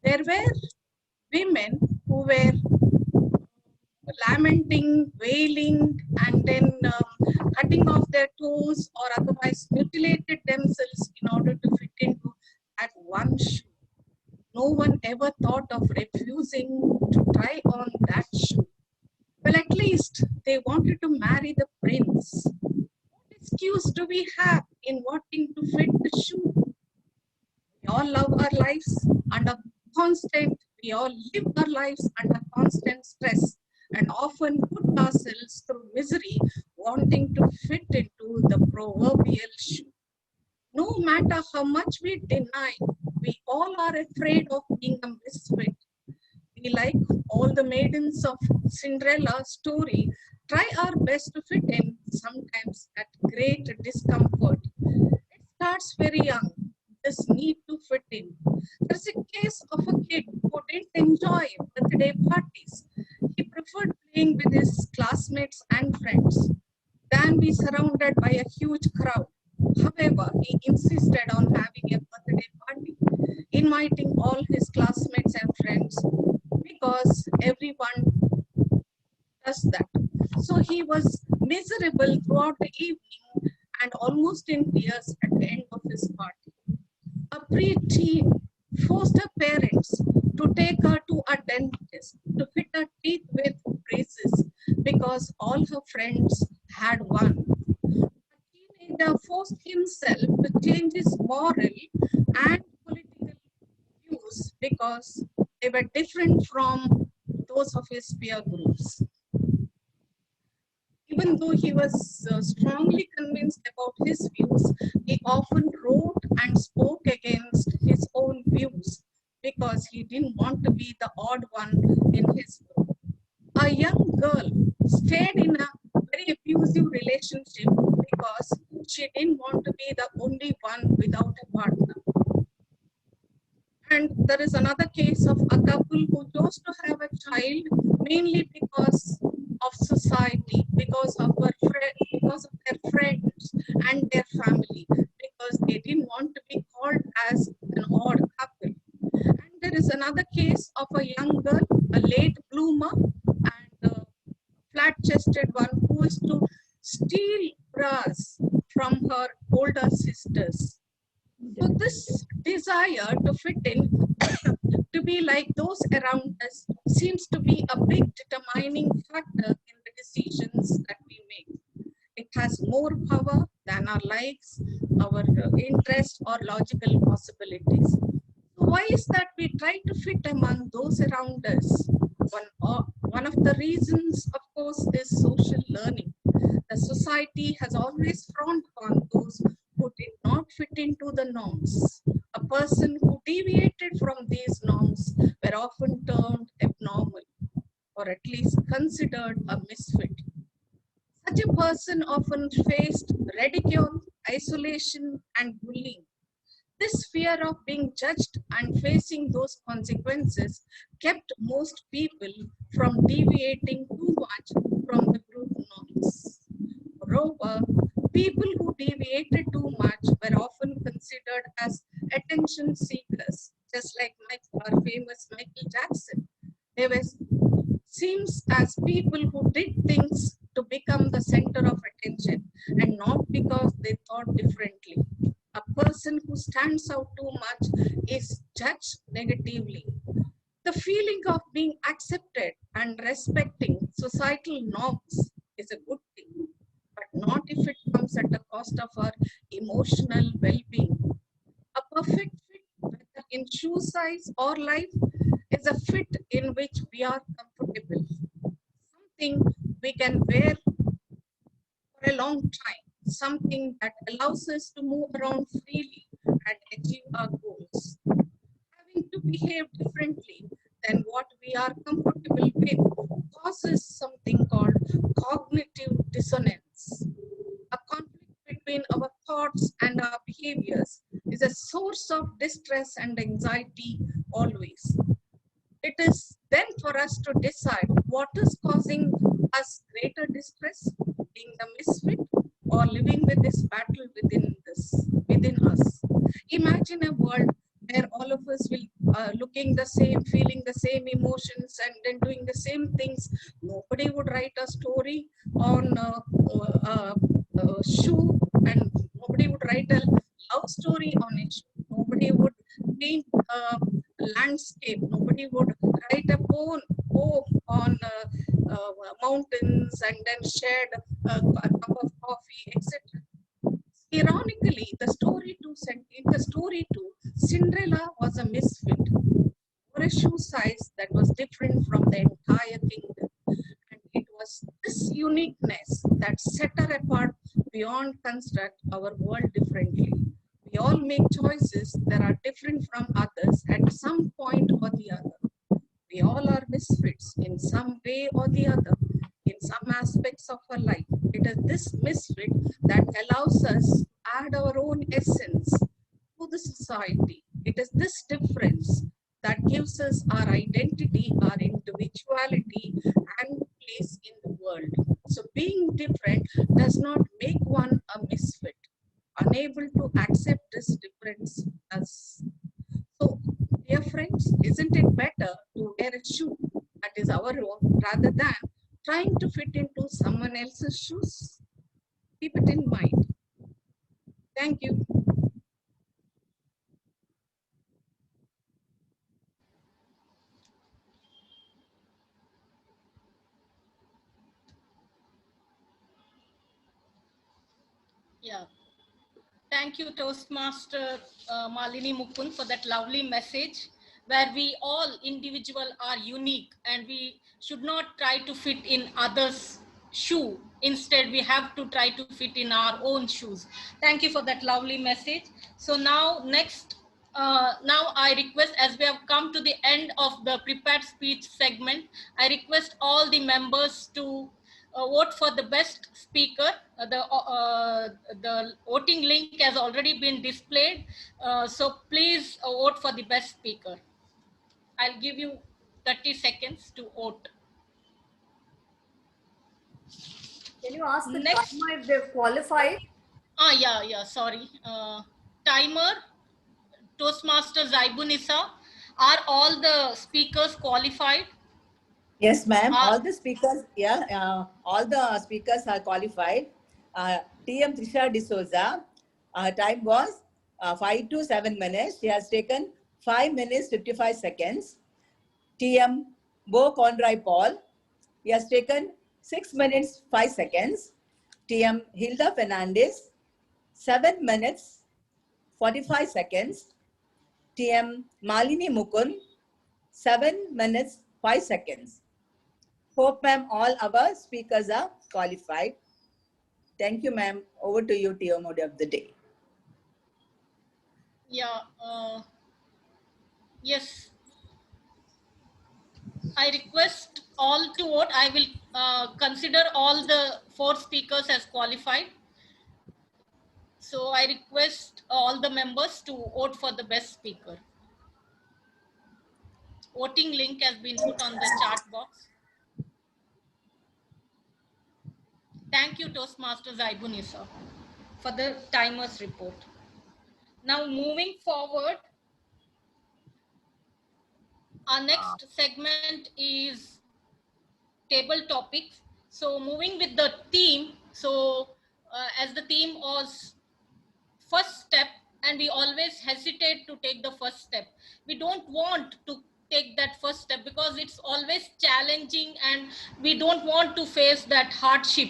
there were women who were lamenting, wailing, and then cutting off their toes or otherwise mutilated themselves in order to fit into that one shoe. No one ever thought of refusing to try on that shoe. Well, at least they wanted to marry the prince. What excuse do we have in wanting to fit the shoe? We all love our lives under we all live our lives under constant stress and often put ourselves through misery wanting to fit into the proverbial shoe. No matter how much we deny, we all are afraid of being a misfit. We, like all the maidens of Cinderella's story, try our best to fit in, sometimes at great discomfort. It starts very young, this need to fit in. There's a case of a kid who didn't enjoy birthday parties. He preferred playing with his classmates and friends than be surrounded by a huge crowd. However, he insisted on having a birthday party, inviting all his classmates and friends because everyone does that. So he was miserable throughout the evening and almost in tears at the end of his party. A pre-teen forced her parents to take her to a dentist to fit her teeth with braces because all her friends had one. A teenager forced himself to change his moral and political views because they were different from those of his peer groups. Even though he was strongly convinced about his views, he often wrote and spoke against his own views because he didn't want to be the odd one in his group. A young girl stayed in a very abusive relationship because she didn't want to be the only one without a partner. And there is another case of a couple who chose to have a child mainly because of society, because of their friends and their family, because they didn't want to be called as an odd couple. And there is another case of a young girl, a late bloomer and a flat-chested one who is to steal bras from her older sisters. So this desire to fit in, to be like those around us, seems to be a big determining factor in the decisions that we make. It has more power than our likes, our interests, or logical possibilities. So why is that we try to fit among those around us? One of the reasons, of course, is social learning. The society has always frowned upon those who did not fit into the norms. A person who deviated from these norms were often termed abnormal, or at least considered a misfit. Such a person often faced ridicule, isolation, and bullying. This fear of being judged and facing those consequences kept most people from deviating too much from the group norms. Moreover, people who deviated too much were often considered as attention seekers, just like our famous Michael Jackson. They were seems as people who did things to become the center of attention and not because they thought differently. A person who stands out too much is judged negatively. The feeling of being accepted and respecting societal norms is a good thing, but not if it comes at the cost of our emotional well-being. A perfect fit, whether in shoe size or life, is a fit in which we are comfortable. Something we can wear for a long time. Something that allows us to move around freely and achieve our goals. Having to behave differently than what we are comfortable with causes something called cognitive dissonance. A conflict between our thoughts and our behaviors is a source of distress and anxiety always. It is then for us to decide what is causing us greater distress, being the misfit or living with this battle within us. Imagine a world where all of us will looking the same, feeling the same emotions, and then doing the same things. Nobody would write a story on a shoe, and nobody would write a love story on a shoe. Nobody would paint a landscape. Nobody would write a poem on mountains and then shared a cup of coffee, etc. Ironically, in the story too, Cinderella was a misfit, or a shoe size that was different from the entire kingdom. And it was this uniqueness that set her apart beyond construct our world differently. We all make choices that are different from others at some point or the other. We all are misfits in some way or the other, in some aspects of our life. It is this misfit that allows us to add our own essence to the society. It is this difference that gives us our identity, our individuality, and place in the world. So being different does not make one a misfit, unable to accept this difference as. So, dear friends, isn't it better to wear a shoe that is our own rather than trying to fit into someone else's shoes? Keep it in mind. Thank you. Yeah. Thank you, Toastmaster Malini Mukund, for that lovely message where we all individual are unique and we should not try to fit in others' shoe. Instead, we have to try to fit in our own shoes. Thank you for that lovely message. So now now I request, as we have come to the end of the prepared speech segment, I request all the members to vote for the best speaker. The voting link has already been displayed. So please vote for the best speaker. I'll give you 30 seconds to vote. Can you ask the timer if they've qualified? Yeah, sorry. Timer, Toastmaster Zaibunisa, are all the speakers qualified? Yes, ma'am. All the speakers, all the speakers are qualified. TM Trisha D'Souza, time was 5 to 7 minutes. She has taken 5 minutes 55 seconds. TM Bo Conroy Paul, he has taken 6 minutes 5 seconds. TM Hilda Fernandez, 7 minutes 45 seconds. TM Malini Mukund, 7 minutes 5 seconds. Hope, ma'am, all our speakers are qualified. Thank you, ma'am. Over to you, TO Modi of the day. Yeah. Yes. I request all to vote. I will consider all the 4 speakers as qualified. So I request all the members to vote for the best speaker. Voting link has been put on the chat box. Thank you, Toastmasters Aibunisa, for the timers report. Now moving forward, our next segment is table topics. So moving with the theme, so as the theme was first step, and we always hesitate to take the first step. We don't want to take that first step because it's always challenging and we don't want to face that hardship.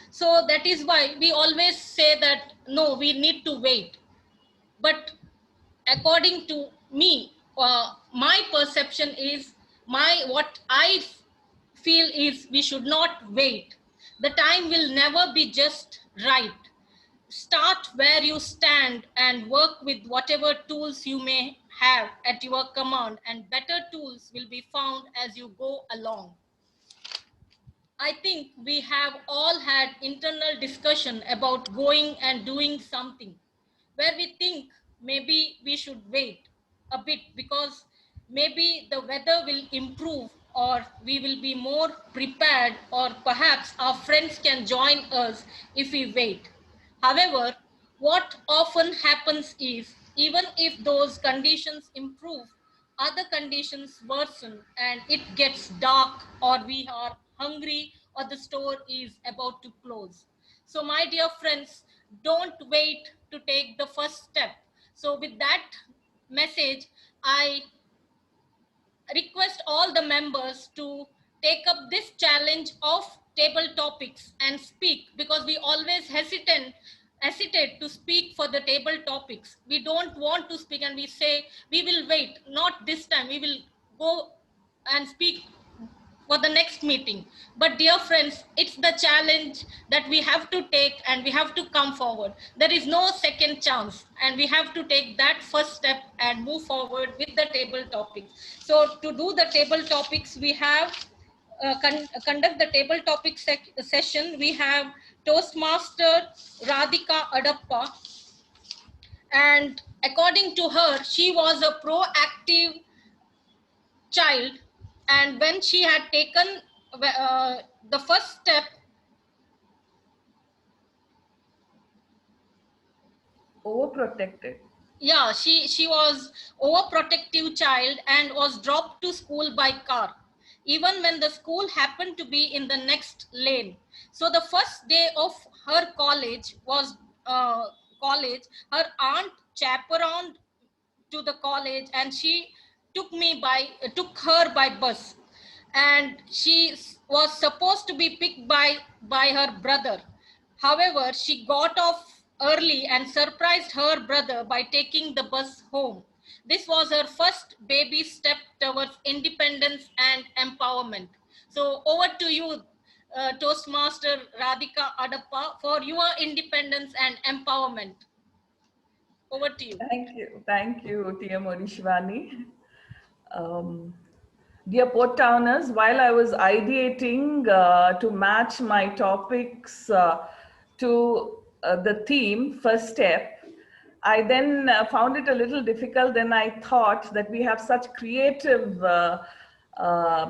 So that is why we always say that, no, we need to wait. But according to me, my perception is, what I feel is we should not wait. The time will never be just right. Start where you stand and work with whatever tools you may have at your command, and better tools will be found as you go along. I think we have all had internal discussion about going and doing something where we think maybe we should wait a bit because maybe the weather will improve or we will be more prepared, or perhaps our friends can join us if we wait. However, what often happens is, even if those conditions improve, other conditions worsen and it gets dark, or we are hungry, or the store is about to close. So my dear friends, don't wait to take the first step. So with that message, I request all the members to take up this challenge of table topics and speak, because we always hesitate to speak for the table topics. We don't want to speak and we say we will wait. Not this time, we will go and speak for the next meeting. But dear friends, it's the challenge that we have to take and we have to come forward. There is no second chance and we have to take that first step and move forward with the table topics. So to do the table topics, we have conduct the table topic session. We have Toastmaster Radhika Adappa, and according to her, she was a proactive child, and when she had taken the first step, overprotected. Yeah, she was overprotective child and was dropped to school by car, even when the school happened to be in the next lane. So the first day of her college was college. Her aunt chaperoned to the college, and she took her by bus, and she was supposed to be picked by her brother. However, she got off early and surprised her brother by taking the bus home. This was her first baby step towards independence and empowerment. So over to you, Toastmaster Radhika Adappa, for your independence and empowerment. Over to you. Thank you, TM Shivani. Dear Port Towners, while I was ideating to match my topics to the theme, first step, I then found it a little difficult. Then I thought that we have such creative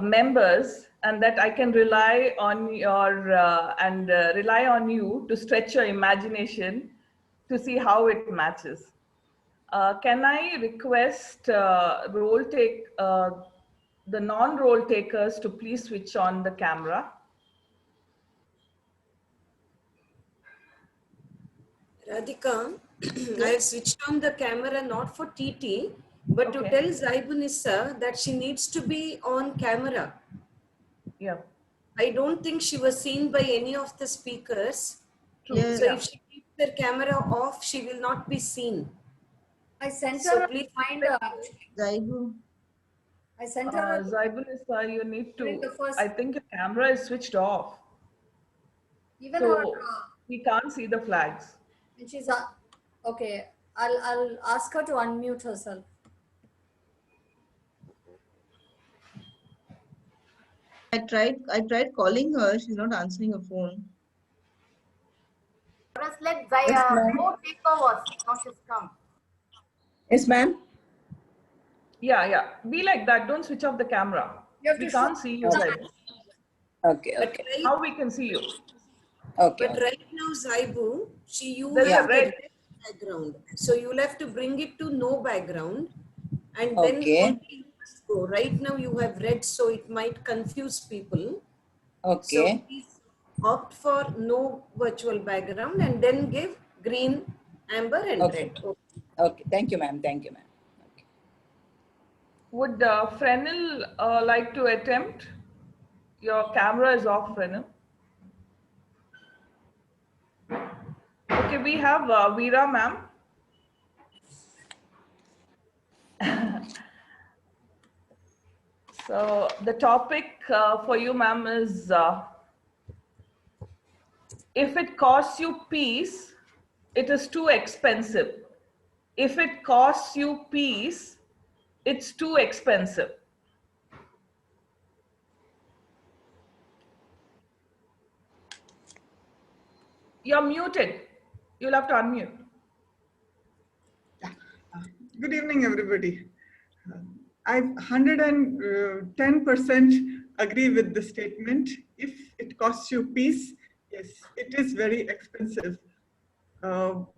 members, and that I can rely on rely on you to stretch your imagination to see how it matches. Can I request the non-role takers to please switch on the camera? Radhika, I have switched on the camera not for TT, but to tell Zaibunissa that she needs to be on camera. Yeah. I don't think she was seen by any of the speakers. True. So if she keeps her camera off, she will not be seen. I sent So her a please reminder. Zaibu. I sent her a Zaibunissa, you need during to, the first- I think your camera is switched off. Even so her, we can't see the flags. and she's okay. I'll ask her to unmute herself. I tried calling her. She's not answering her phone. Let's let Yes, ma'am. Go take over. Now she's come. Yes, ma'am. Yeah. Be like that. Don't switch off the camera. We can't see you guys. Okay. How we can see you? Okay. But right now, Zaibu, she used There's a the red. background. So you'll have to bring it to no background. And then Okay. only you must go. Right now you have red, so it might confuse people. Okay. So please opt for no virtual background and then give green, amber and Okay. red. Okay. Okay. Thank you, ma'am. Thank you, ma'am. Would Frenil like to attempt? Your camera is off, Frenil. Okay, we have Veera ma'am. So the topic for you, ma'am, is if it costs you peace, it is too expensive. If it costs you peace, it's too expensive. You're muted. You'll have to unmute. Good evening, everybody. I 110% agree with the statement. If it costs you peace, yes, it is very expensive.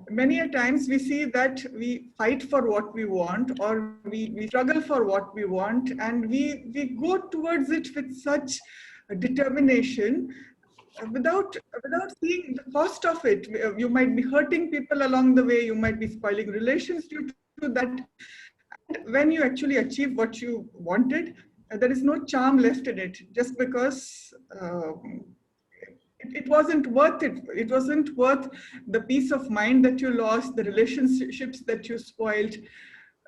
Many a times we see that we fight for what we want, or we struggle for what we want, and we go towards it with such determination without seeing the cost of it. You might be hurting people along the way, you might be spoiling relations due to that. And when you actually achieve what you wanted, there is no charm left in it, just because it wasn't worth it. It wasn't worth the peace of mind that you lost, the relationships that you spoiled.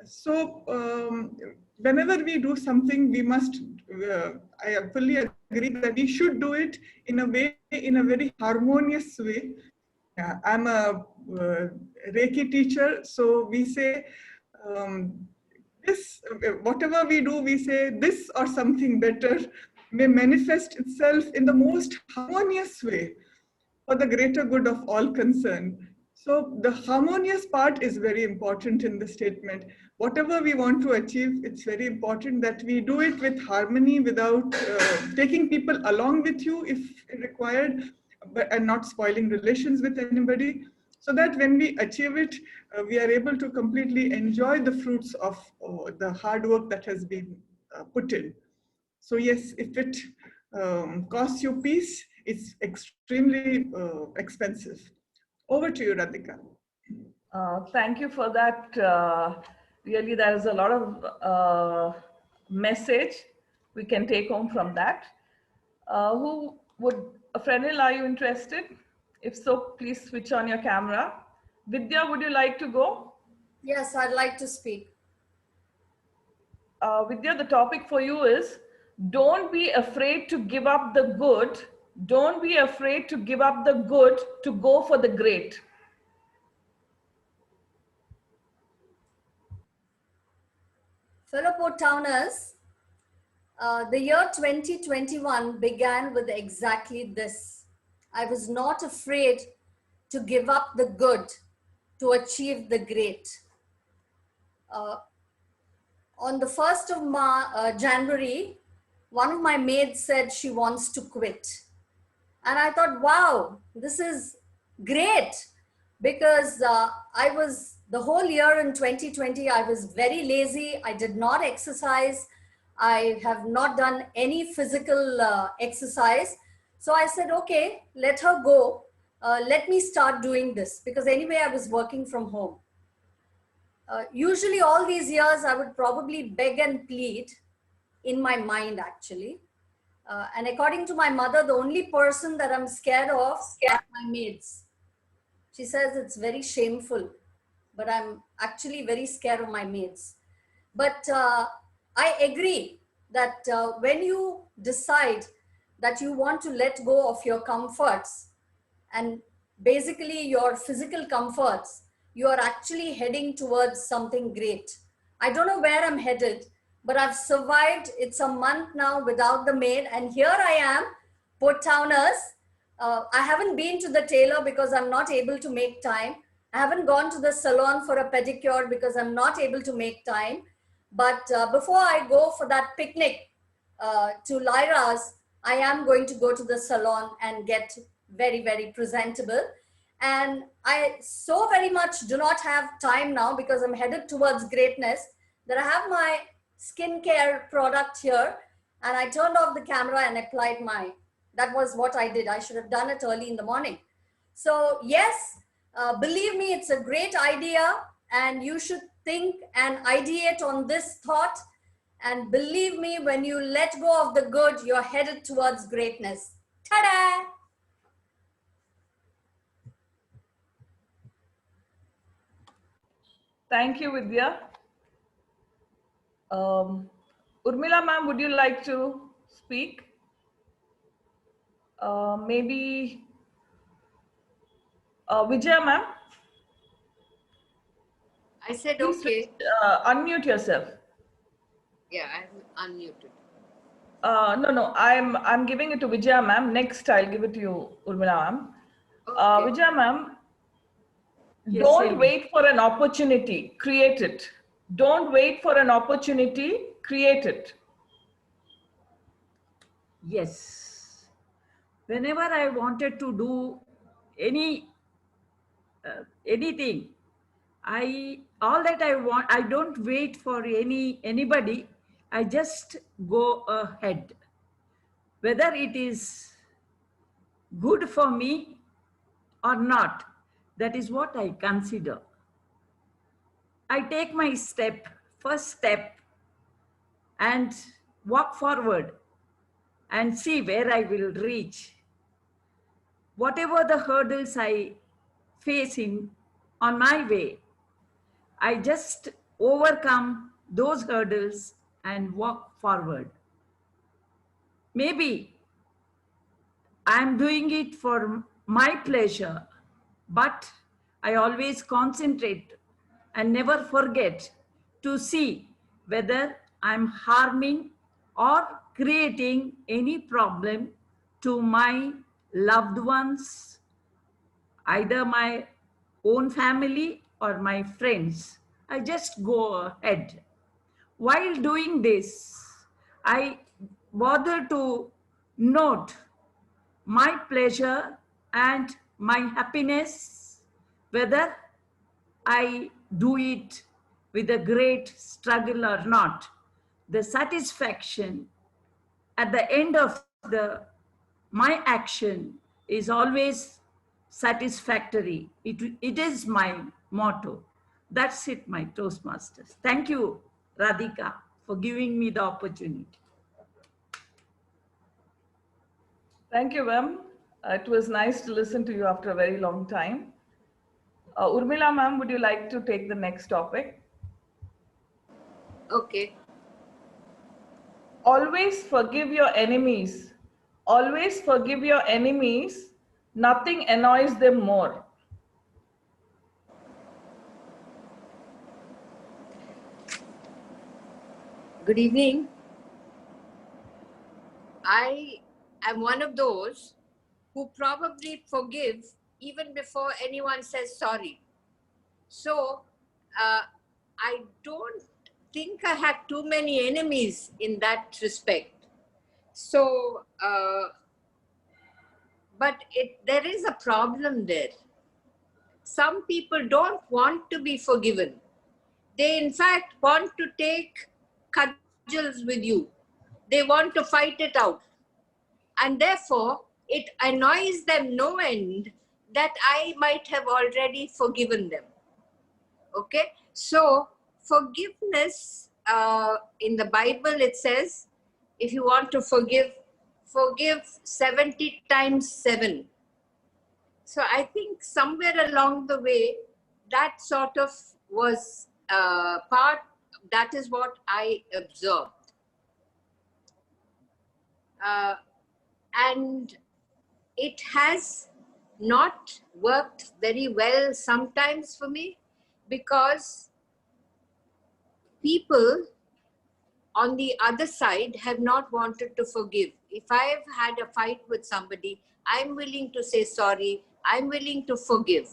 So whenever we do something, we must, I fully agree that we should do it in a very harmonious way. I'm a Reiki teacher, so we say, whatever we do, we say this or something better may manifest itself in the most harmonious way for the greater good of all concerned. So the harmonious part is very important in the statement. Whatever we want to achieve, it's very important that we do it with harmony, without taking people along with you if required, and not spoiling relations with anybody, so that when we achieve it, we are able to completely enjoy the fruits of the hard work that has been put in. So yes, if it costs you peace, it's extremely expensive. Over to you, Radhika. Thank you for that. Really, there is a lot of message we can take home from that. Who would, Frenil, are you interested? If so, please switch on your camera. Vidya, would you like to go? Yes, I'd like to speak. Vidya, the topic for you is, don't be afraid to give up the good. Don't be afraid to give up the good to go for the great. Fellow Port Towners, the year 2021 began with exactly this. I was not afraid to give up the good to achieve the great. On the 1st of January, one of my maids said she wants to quit. And I thought, wow, this is great, because I was, the whole year in 2020, I was very lazy. I did not exercise. I have not done any physical exercise. So I said, okay, let her go. Let me start doing this, because anyway, I was working from home. Usually all these years, I would probably beg and plead in my mind, actually. And according to my mother, the only person that I'm scared of are my maids. She says it's very shameful, but I'm actually very scared of my maids. But I agree that when you decide that you want to let go of your comforts, and basically your physical comforts, you are actually heading towards something great. I don't know where I'm headed, but I've survived. It's a month now without the maid, and here I am, Port Towners. I haven't been to the tailor because I'm not able to make time. I haven't gone to the salon for a pedicure because I'm not able to make time. But before I go for that picnic to Lyra's, I am going to go to the salon and get very, very presentable. And I so very much do not have time now because I'm headed towards greatness that I have my skincare product here, and I turned off the camera and applied my, that was what I did. I should have done it early in the morning. So yes, believe me, it's a great idea, and you should think and ideate on this thought. And believe me, when you let go of the good, you're headed towards greatness. Ta-da! Thank you, Vidya. Urmila ma'am, would you like to speak? Maybe Vijaya ma'am? I said Please, okay. Unmute yourself. Yeah, I'm unmuted. No, I'm giving it to Vijaya ma'am. Next, I'll give it to you, Urmila ma'am. Okay. Vijaya ma'am, Yes, don't wait for an opportunity, create it. Don't wait for an opportunity, create it. Yes. Whenever I wanted to do anything, all that I want, I don't wait for anybody. I just go ahead. Whether it is good for me or not, that is what I consider. I take my first step, and walk forward and see where I will reach. Whatever the hurdles I face on my way, I just overcome those hurdles and walk forward. Maybe I'm doing it for my pleasure, but I always concentrate and never forget to see whether I'm harming or creating any problem to my loved ones, either my own family or my friends. I just go ahead. While doing this, I bother to note my pleasure and my happiness, whether I do it with a great struggle or not. The satisfaction at the end of my action is always satisfactory. It is my motto. That's it, my Toastmasters. Thank you, Radhika, for giving me the opportunity. Thank you, ma'am. It was nice to listen to you after a very long time. Urmila ma'am, would you like to take the next topic? Okay. Always forgive your enemies. Always forgive your enemies. Nothing annoys them more. Good evening. I am one of those who probably forgive even before anyone says sorry. So I don't think I have too many enemies in that respect. So, but there is a problem there. Some people don't want to be forgiven. They in fact want to take cudgels with you. They want to fight it out. And therefore, it annoys them no end that I might have already forgiven them. Okay? So, forgiveness, in the Bible it says, if you want to forgive 70 times 7. So I think somewhere along the way, that sort of was that is what I observed. And it has not worked very well sometimes for me, because people on the other side have not wanted to forgive. If I've had a fight with somebody, I'm willing to say sorry, I'm willing to forgive.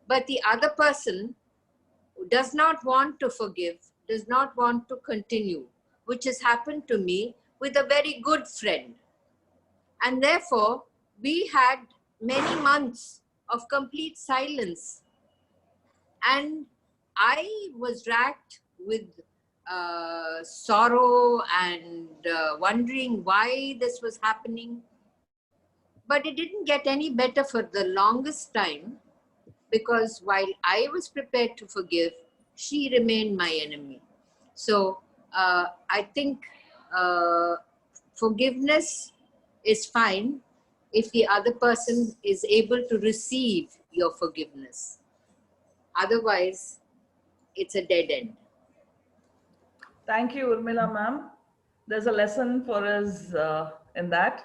But the other person does not want to forgive, does not want to continue, which has happened to me with a very good friend. And therefore, we had many months of complete silence. And I was racked with sorrow and wondering why this was happening. But it didn't get any better for the longest time, because while I was prepared to forgive, she remained my enemy. So I think forgiveness is fine if the other person is able to receive your forgiveness. Otherwise, it's a dead end. Thank you, Urmila ma'am. There's a lesson for us in that.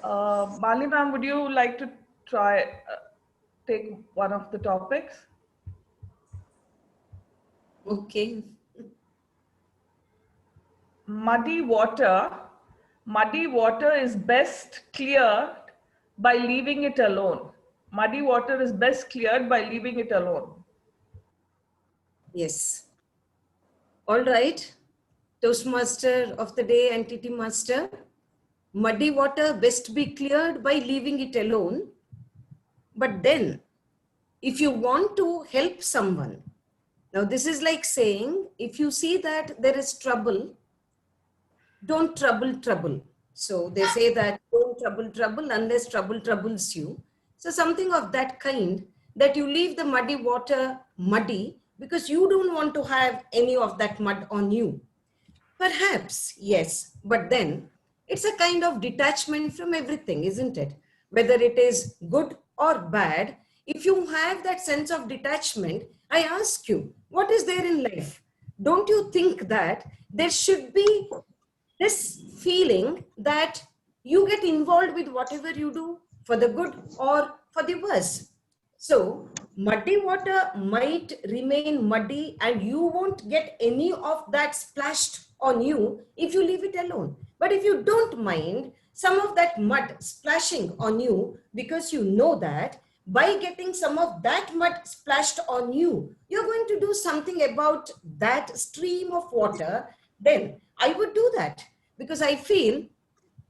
Mali ma'am, would you like to try take one of the topics? Okay. Muddy water is best cleared by leaving it alone. Muddy water is best cleared by leaving it alone. Yes. All right. Toastmaster of the day and TT Master. Muddy water best be cleared by leaving it alone. But then, if you want to help someone, now this is like saying, if you see that there is trouble, don't trouble. So they say that don't trouble unless trouble troubles you. So something of that kind, that you leave the muddy water muddy because you don't want to have any of that mud on you. Perhaps, yes, but then it's a kind of detachment from everything, isn't it? Whether it is good or bad, if you have that sense of detachment, I ask you, what is there in life? Don't you think that there should be this feeling that you get involved with whatever you do, for the good or for the worse? So muddy water might remain muddy and you won't get any of that splashed on you if you leave it alone. But if you don't mind some of that mud splashing on you, because you know that by getting some of that mud splashed on you, you're going to do something about that stream of water, then I would do that, because I feel,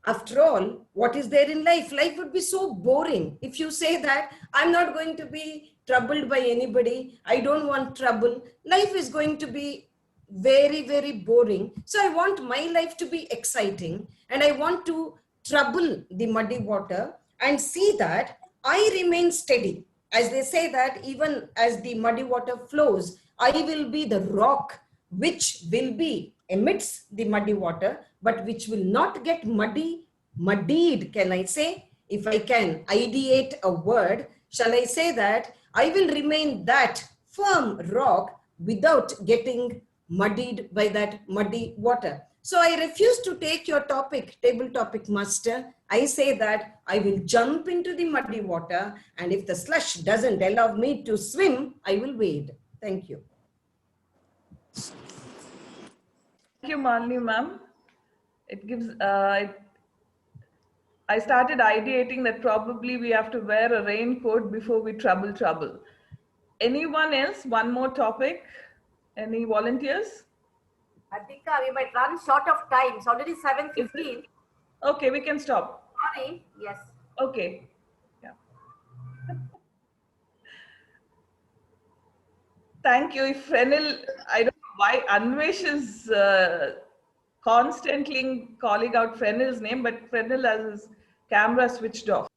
after all, what is there in life? Life would be so boring if you say that I'm not going to be troubled by anybody. I don't want trouble. Life is going to be very, very boring. So I want my life to be exciting, and I want to trouble the muddy water and see that I remain steady. As they say that even as the muddy water flows, I will be the rock which will be amidst the muddy water, but which will not get muddied, can I say? If I can ideate a word, shall I say that I will remain that firm rock without getting muddied by that muddy water? So I refuse to take your topic, table topic master. I say that I will jump into the muddy water, and if the slush doesn't allow me to swim, I will wade. Thank you. Thank you, Malini ma'am. It gives, I started ideating that probably we have to wear a raincoat before we trouble. Anyone else? One more topic? Any volunteers? Adhika, we might run short of time. It's already 7:15. Okay, we can stop. Sorry. Yes. Okay. Yeah. Thank you. If Frenil, I don't know why Anvesh is constantly calling out Frenil's name, but Frenil has his camera switched off.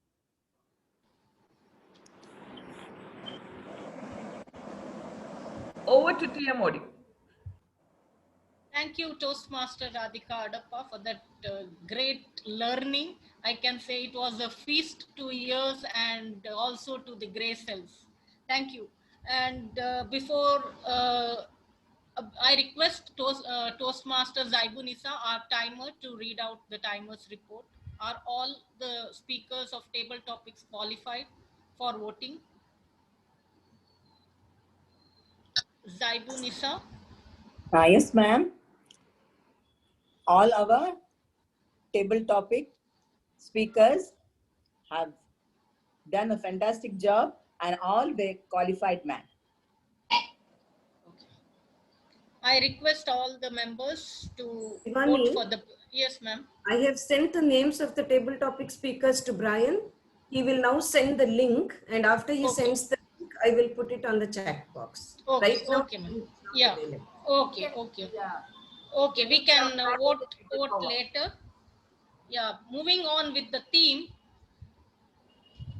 Over to TM Modi. Thank you, Toastmaster Radhika Adappa, for that great learning. I can say it was a feast to ears and also to the grey cells. Thank you. And before I request Toastmaster Zaibunisa, our timer, to read out the timer's report. Are all the speakers of table topics qualified for voting? Zaibu Nisa. Yes, ma'am. All our table topic speakers have done a fantastic job and all were qualified, ma'am. I request all the members to Shivani, vote for the. Yes, ma'am. I have sent the names of the table topic speakers to Brian. He will now send the link, and after he sends the link, I will put it on the chat box. Okay, Right now, okay, ma'am. Yeah. Okay, okay. Okay, we can vote later. Yeah, moving on with the theme.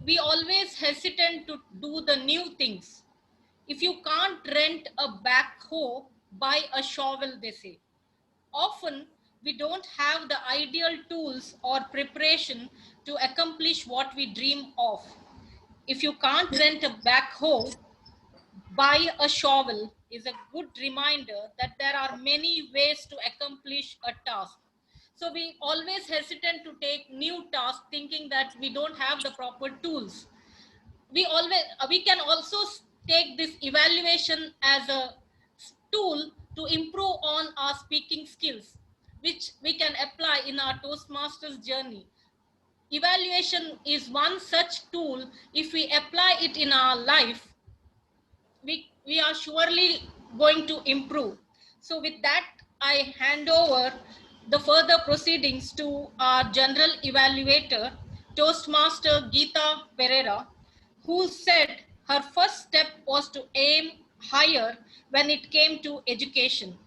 We always hesitant to do the new things. If you can't rent a backhoe, buy a shovel, they say. Often, we don't have the ideal tools or preparation to accomplish what we dream of. If you can't rent a backhoe, buy a shovel is a good reminder that there are many ways to accomplish a task. So we always hesitant to take new tasks thinking that we don't have the proper tools. We can also take this evaluation as a tool to improve on our speaking skills, which we can apply in our Toastmasters journey. Evaluation is one such tool. If we apply it in our life, we are surely going to improve. So with that, I hand over the further proceedings to our general evaluator, Toastmaster Geeta Pereira, who said her first step was to aim higher when it came to education.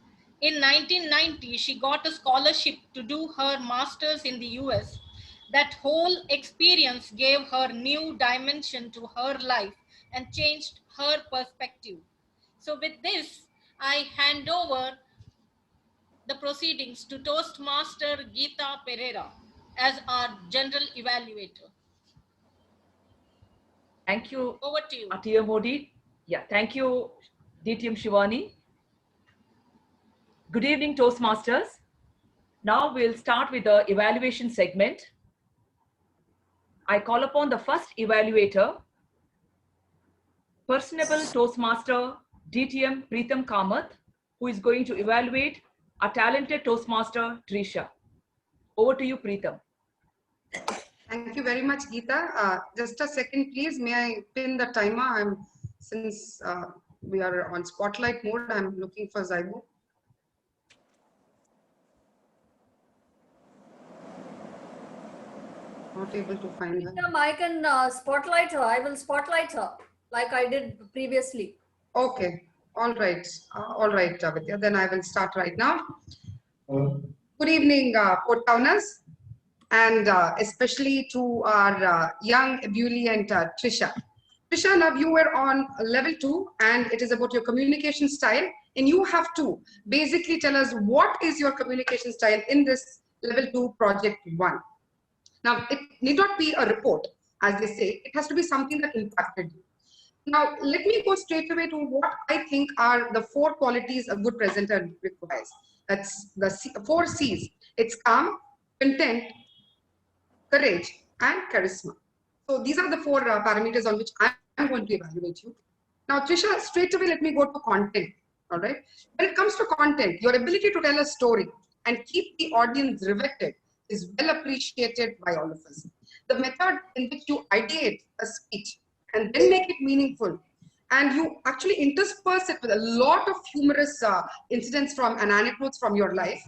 In 1990, she got a scholarship to do her master's in the US. That whole experience gave her new dimension to her life and changed her perspective. So with this, I hand over the proceedings to Toastmaster Geeta Pereira as our general evaluator. Thank you, Over to you. TM Modi. Yeah, thank you, DTM Shivani. Good evening, Toastmasters. Now we'll start with the evaluation segment. I call upon the first evaluator, personable Toastmaster DTM Preetham Kamath, who is going to evaluate a talented Toastmaster Trisha. Over to you, Preetham. Thank you very much, Geeta. Just a second, please. May I pin the timer? Since we are on spotlight mode, I'm looking for Zaibu. Not able to find her. I can spotlight her. I will spotlight her like I did previously. Okay. All right, Vidya. Then I will start right now. Good evening, Port Towners, and especially to our young ebullient Trisha. Trisha, now you were on level 2, and it is about your communication style. And you have to basically tell us what is your communication style in this level 2 project 1. Now, it need not be a report, as they say. It has to be something that impacted you. Now, let me go straight away to what I think are the 4 qualities a good presenter requires. That's the 4 C's. It's calm, content, courage, and charisma. So these are the 4 parameters on which I'm going to evaluate you. Now, Trisha, straight away, let me go to content. All right. When it comes to content, your ability to tell a story and keep the audience riveted is well appreciated by all of us. The method in which you ideate a speech and then make it meaningful, and you actually intersperse it with a lot of humorous incidents from and anecdotes from your life,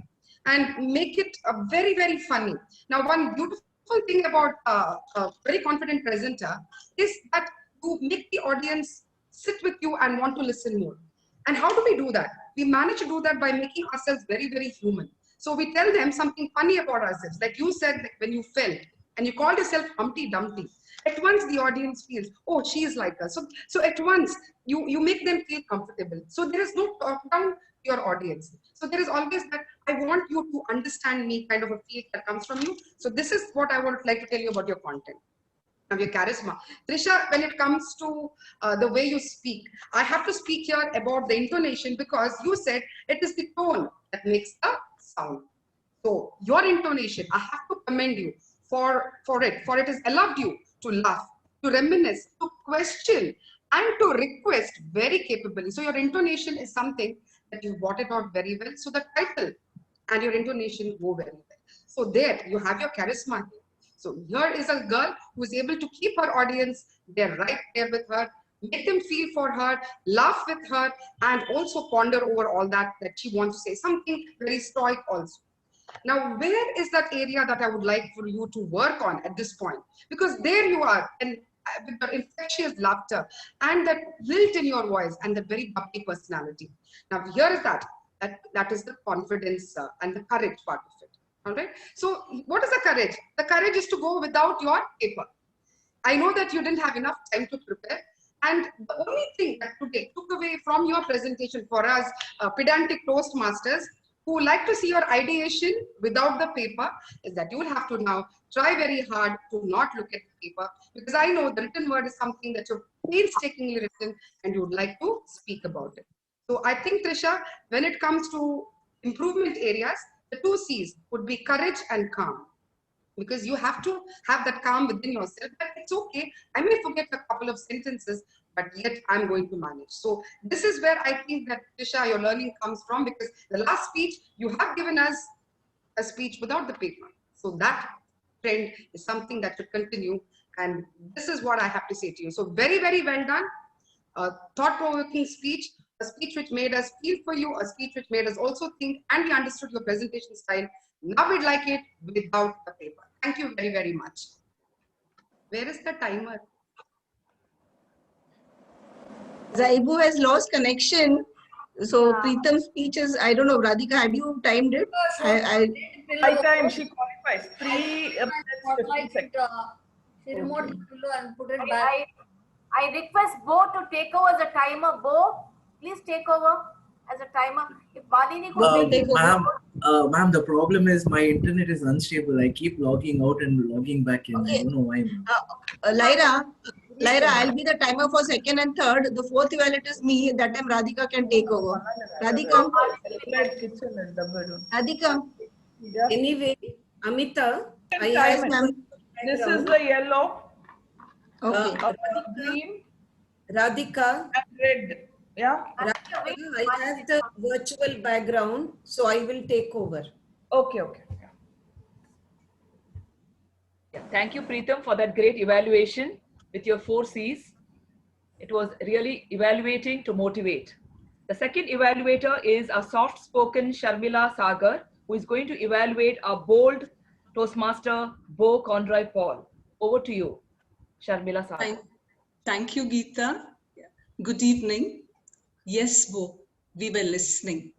and make it very, very funny. Now, one beautiful thing about a very confident presenter is that you make the audience sit with you and want to listen more. And how do we do that? We manage to do that by making ourselves very, very human. So we tell them something funny about ourselves. Like you said, like when you fell and you called yourself Humpty Dumpty, at once the audience feels, oh, she is like us. So at once you make them feel comfortable. So there is no talk down to your audience. So there is always that I want you to understand me kind of a feel that comes from you. So this is what I would like to tell you about your content. Now, your charisma. Trisha, when it comes to the way you speak, I have to speak here about the intonation because you said it is the tone that makes the sound. So your intonation, I have to commend you for it has allowed you to laugh, to reminisce, to question, and to request very capably. So your intonation is something that you brought it out very well. So the title and your intonation go very well. So there you have your charisma here. So here is a girl who is able to keep her audience there, right there with her, make them feel for her, laugh with her, and also ponder over all that she wants to say, something very stoic also. Now, where is that area that I would like for you to work on at this point? Because there you are, and with your infectious laughter and that lilt in your voice and the very bubbly personality. Now, here is that is the confidence and the courage part of it. All right. So, what is the courage? The courage is to go without your paper. I know that you didn't have enough time to prepare. And the only thing that today took away from your presentation for us, pedantic Toastmasters, who like to see your ideation without the paper, is that you will have to now try very hard to not look at the paper, because I know the written word is something that you've painstakingly written and you would like to speak about it. So I think, Trisha, when it comes to improvement areas, the 2 C's would be courage and calm. Because you have to have that calm within yourself, but it's okay. I may forget a couple of sentences, but yet I'm going to manage. So this is where I think that, Trisha, your learning comes from, because the last speech, you have given us a speech without the paper. So that trend is something that should continue. And this is what I have to say to you. So very, very well done. A thought-provoking speech, a speech which made us feel for you, a speech which made us also think, and we understood your presentation style. Now we'd like it without the paper. Thank you very, very much. Where is the timer? Zaibu has lost connection. So Preetham's speech is, I don't know, Radhika, have you timed it? By time she qualifies. 3 minutes, 15 seconds. She removed the pillow and put it back. I request Bo to take over as a timer. Bo, please take over as a timer. If Malini could take over. Ma'am, the problem is my internet is unstable. I keep logging out and logging back in. Okay. I don't know why. Lyra, I'll be the timer for 2nd and 3rd. The 4th evaluator is me. That time Radhika can take over. Radhika. Radhika. Anyway, Amita, Yes, ma'am. This is the yellow. Okay. Green. Radhika. And red. Yeah. Radhika, I have the virtual background, so I will take over. Okay. Yeah, thank you, Preetham, for that great evaluation with your 4 C's. It was really evaluating to motivate. The second evaluator is a soft-spoken Sharmila Sagar, who is going to evaluate a bold Toastmaster, Bo Conroy Paul. Over to you, Sharmila Sagar. Thank you, Geeta. Good evening. Yes, Bo, we were listening.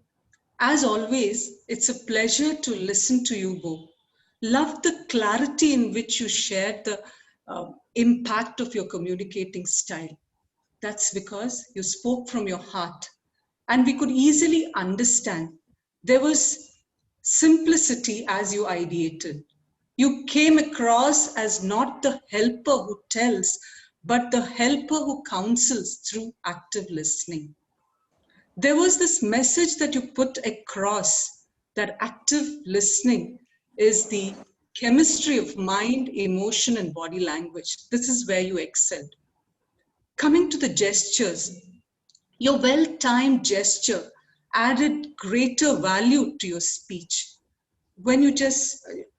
As always, it's a pleasure to listen to you, Bo. Love the clarity in which you shared the impact of your communicating style. That's because you spoke from your heart and we could easily understand. There was simplicity as you ideated. You came across as not the helper who tells, but the helper who counsels through active listening. There was this message that you put across, that active listening is the chemistry of mind, emotion, and body language. This is where you excelled. Coming to the gestures, your well-timed gesture added greater value to your speech. When you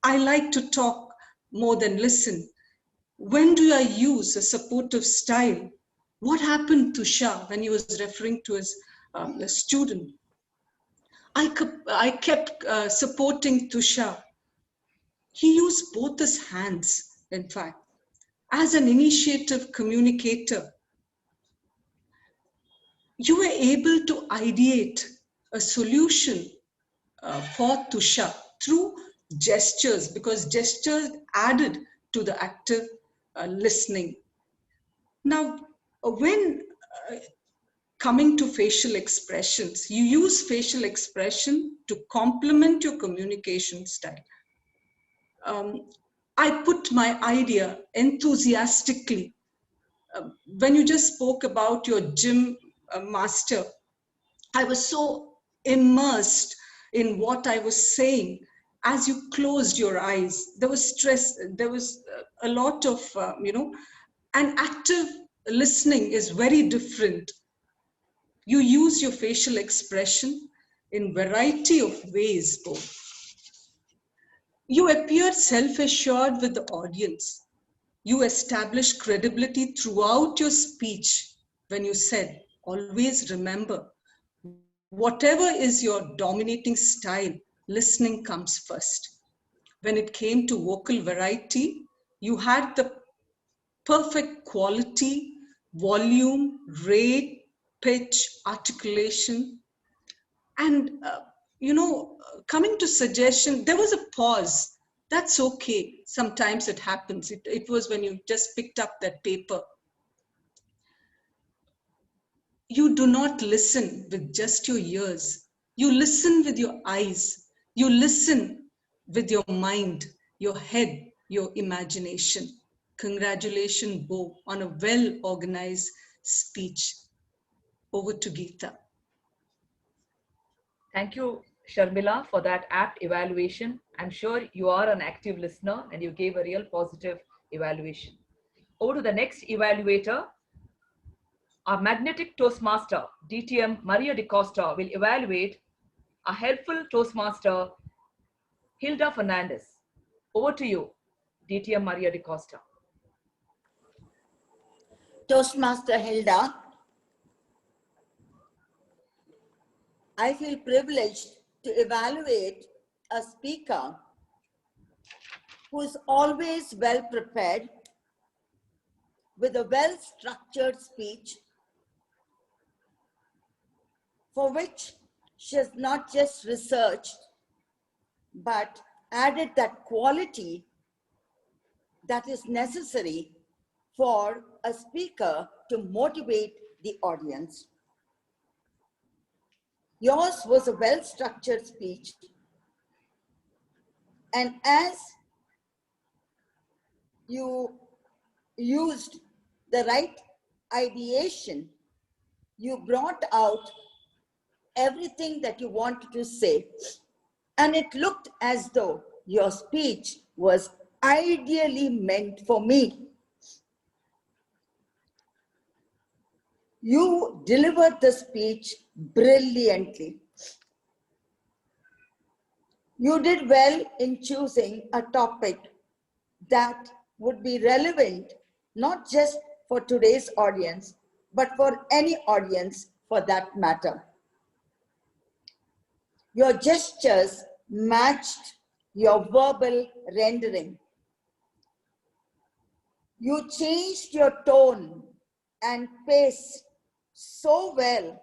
I like to talk more than listen. When do I use a supportive style? What happened to Shah when he was referring to his student? I kept supporting Tushar. He used both his hands, in fact, as an initiative communicator. You were able to ideate a solution for Tushar through gestures, because gestures added to the active listening. Now, when coming to facial expressions, you use facial expression to complement your communication style. I put my idea enthusiastically. When you just spoke about your gym master, I was so immersed in what I was saying. As you closed your eyes, there was stress, there was a lot of, an active listening is very different. You use your facial expression in variety of ways, Bo. You appear self-assured with the audience. You establish credibility throughout your speech when you said, always remember, whatever is your dominating style, listening comes first. When it came to vocal variety, you had the perfect quality, volume, rate, pitch, articulation. And, coming to suggestion, there was a pause. That's okay. Sometimes it happens. It was when you just picked up that paper. You do not listen with just your ears. You listen with your eyes. You listen with your mind, your head, your imagination. Congratulations, Bo, on a well-organized speech. Over to Geeta. Thank you, Sharmila, for that apt evaluation. I'm sure you are an active listener and you gave a real positive evaluation. Over to the next evaluator. Our magnetic Toastmaster, DTM Maria DaCosta, will evaluate a helpful Toastmaster, Hilda Fernandez. Over to you, DTM Maria DaCosta. Toastmaster Hilda, I feel privileged to evaluate a speaker who is always well prepared with a well-structured speech for which she has not just researched, but added that quality that is necessary for a speaker to motivate the audience. Yours was a well-structured speech, and as you used the right ideation, you brought out everything that you wanted to say, and it looked as though your speech was ideally meant for me. You delivered the speech brilliantly. You did well in choosing a topic that would be relevant not just for today's audience, but for any audience for that matter. Your gestures matched your verbal rendering. You changed your tone and pace so well,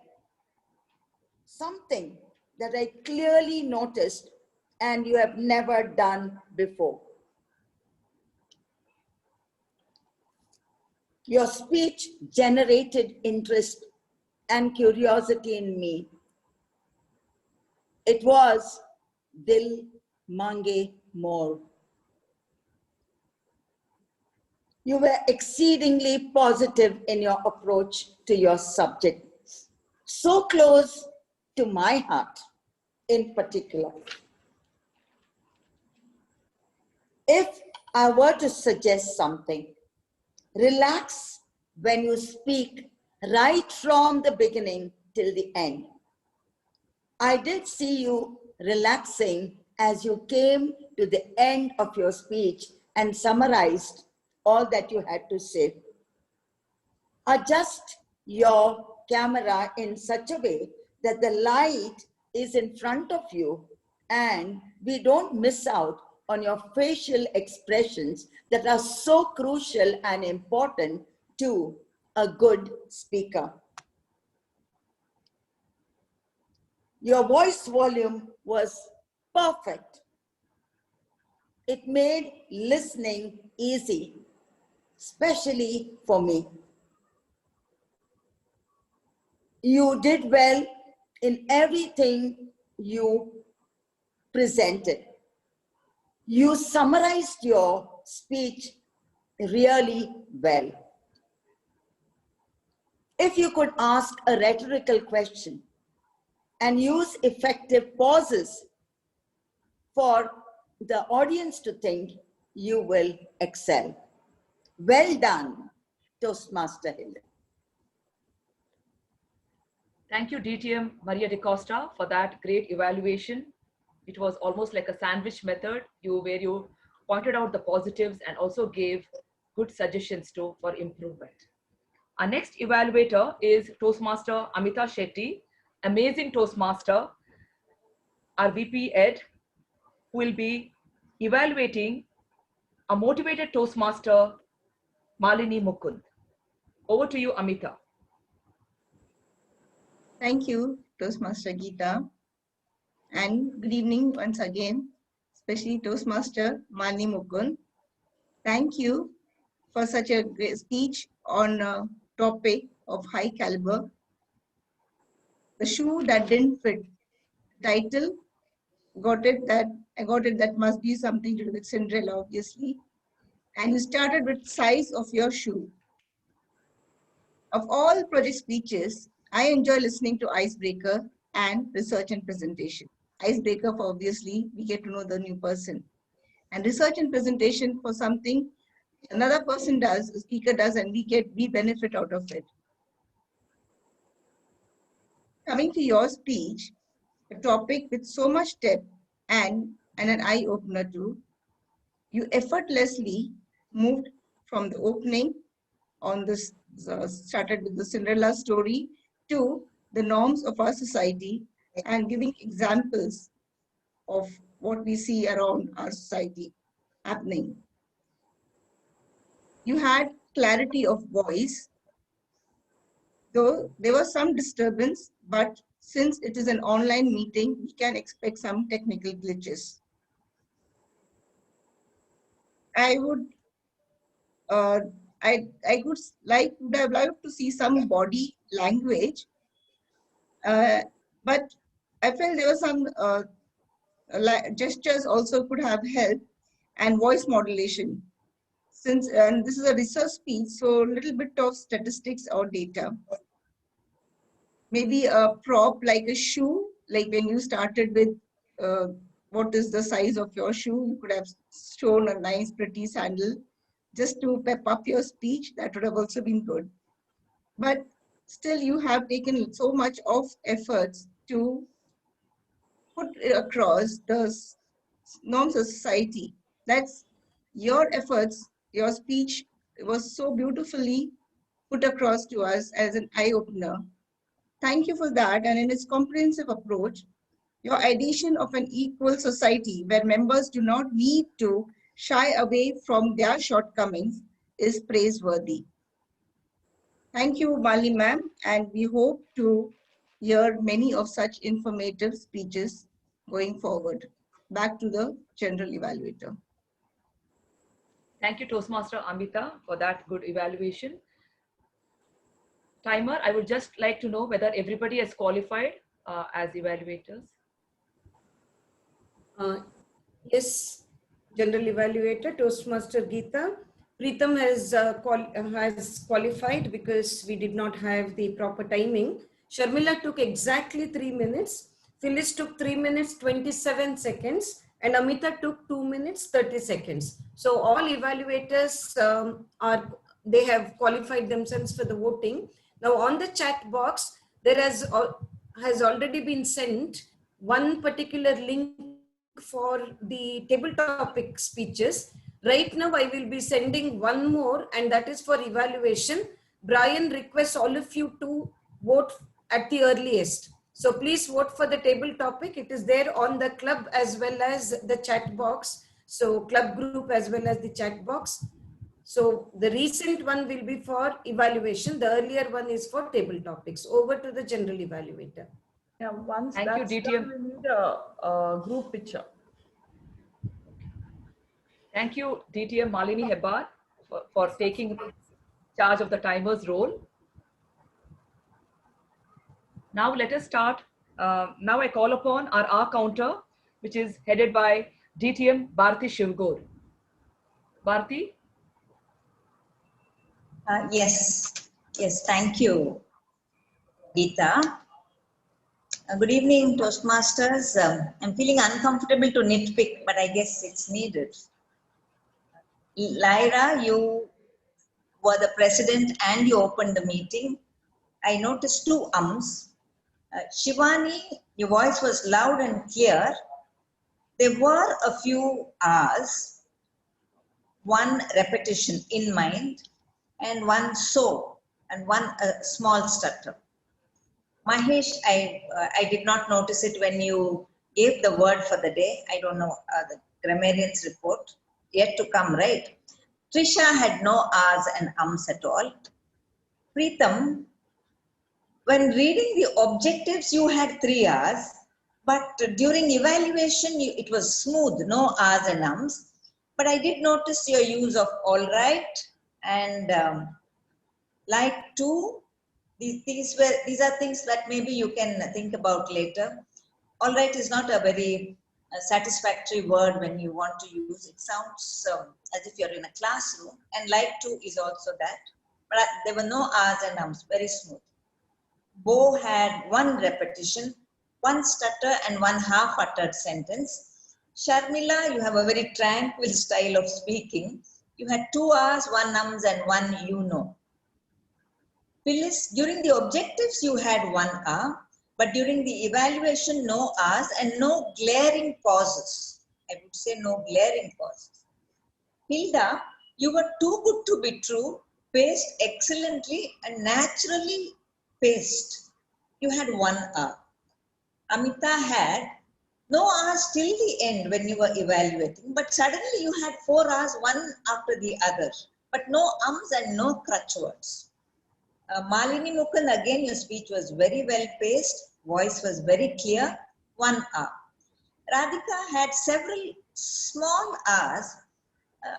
something that I clearly noticed and you have never done before. Your speech generated interest and curiosity in me. It was Dil Mange More. You were exceedingly positive in your approach to your subject, so close to my heart in particular. If I were to suggest something, relax when you speak right from the beginning till the end. I did see you relaxing as you came to the end of your speech and summarized all that you had to say. Adjust your camera in such a way that the light is in front of you and we don't miss out on your facial expressions that are so crucial and important to a good speaker. Your voice volume was perfect. It made listening easy, especially for me. You did well in everything you presented. You summarized your speech really well. If you could ask a rhetorical question and use effective pauses for the audience to think, you will excel. Well done. Toastmaster Hill. Thank you, DTM Maria DaCosta, for that great evaluation. It was almost like a sandwich method, where you pointed out the positives and also gave good suggestions for improvement. Our next evaluator is Toastmaster Amita Shetty, amazing Toastmaster, our VP Ed, who will be evaluating a motivated Toastmaster, Malini Mukund. Over to you, Amita. Thank you, Toastmaster Geeta. And good evening once again, especially Toastmaster Malini Mukund. Thank you for such a great speech on a topic of high caliber. The shoe that didn't fit. Title, I got it that must be something to do with Cinderella, obviously. And you started with size of your shoe. Of all project speeches, I enjoy listening to Icebreaker and Research and Presentation. Icebreaker for obviously we get to know the new person. And Research and Presentation for something another person does, a speaker does, and we benefit out of it. Coming to your speech, a topic with so much depth and an eye-opener too, you effortlessly moved from the opening on this, started with the Cinderella story to the norms of our society and giving examples of what we see around our society happening. You had clarity of voice, though there was some disturbance, but since it is an online meeting, we can expect some technical glitches. I would have liked to see some body language, but I felt there was some gestures also could have helped, and voice modulation. Since this is a research speech, so a little bit of statistics or data. Maybe a prop like a shoe, like when you started with what is the size of your shoe, you could have shown a nice pretty sandal just to pep up your speech. That would have also been good. But still you have taken so much of efforts to put across the norms of society. That's your efforts, your speech was so beautifully put across to us as an eye-opener. Thank you for that. And in its comprehensive approach, your ideation of an equal society where members do not need to shy away from their shortcomings is praiseworthy. Thank you, Malini ma'am, and we hope to hear many of such informative speeches going forward. Back to the general evaluator. Thank you, Toastmaster Amita, for that good evaluation. Timer, I would just like to know whether everybody has qualified as evaluators. Yes, General Evaluator, Toastmaster Geeta. Preetam has qualified because we did not have the proper timing. Sharmila took exactly 3 minutes. Phyllis took 3 minutes, 27 seconds. And Amita took 2 minutes, 30 seconds. So all evaluators they have qualified themselves for the voting. Now on the chat box, there has already been sent one particular link for the table topic speeches. Right now, I will be sending one more, and that is for evaluation. Brian requests all of you to vote at the earliest. So please vote for the table topic. It is there on the club as well as the chat box. So club group as well as the chat box. So the recent one will be for evaluation. The earlier one is for table topics. Over to the general evaluator. Yeah, once Thank that's you, done, DTM. we need a group picture. Thank you, DTM Malini Hebbar, for taking charge of the timer's role. Now let us start. Now I call upon our R counter, which is headed by DTM Bharti Shivgor. Bharti? Yes, thank you, Geeta. Good evening, Toastmasters. I'm feeling uncomfortable to nitpick, but I guess it's needed. Lyra, you were the president and you opened the meeting, I noticed two ums. Shivani, your voice was loud and clear. There were a few R's, one repetition in mind, and one so, and one small stutter. Mahesh, I did not notice it when you gave the word for the day. I don't know, the grammarian's report, yet to come, right? Trisha had no R's and ums at all. Preetham, when reading the objectives, you had 3 R's, but during evaluation, it was smooth, no R's and ums. But I did notice your use of all right and like to. These are things that maybe you can think about later. All right is not a very satisfactory word when you want to use. It sounds as if you're in a classroom, and like to is also that. But there were no R's and ums, very smooth. Bo had 1 repetition, 1 stutter and 1 half-uttered sentence. Sharmila, you have a very tranquil style of speaking. You had 2 R's, 1 ums and 1 you know. Phyllis, during the objectives you had 1 R, but during the evaluation no R's and no glaring pauses. I would say no glaring pauses. Hilda, you were too good to be true, paced excellently and naturally paced. You had 1 R. Amita had no R's till the end when you were evaluating, but suddenly you had 4 R's, one after the other, but no ums and no crutch words. Malini Mukund, again your speech was very well paced, voice was very clear, 1 R. Radhika had several small R's.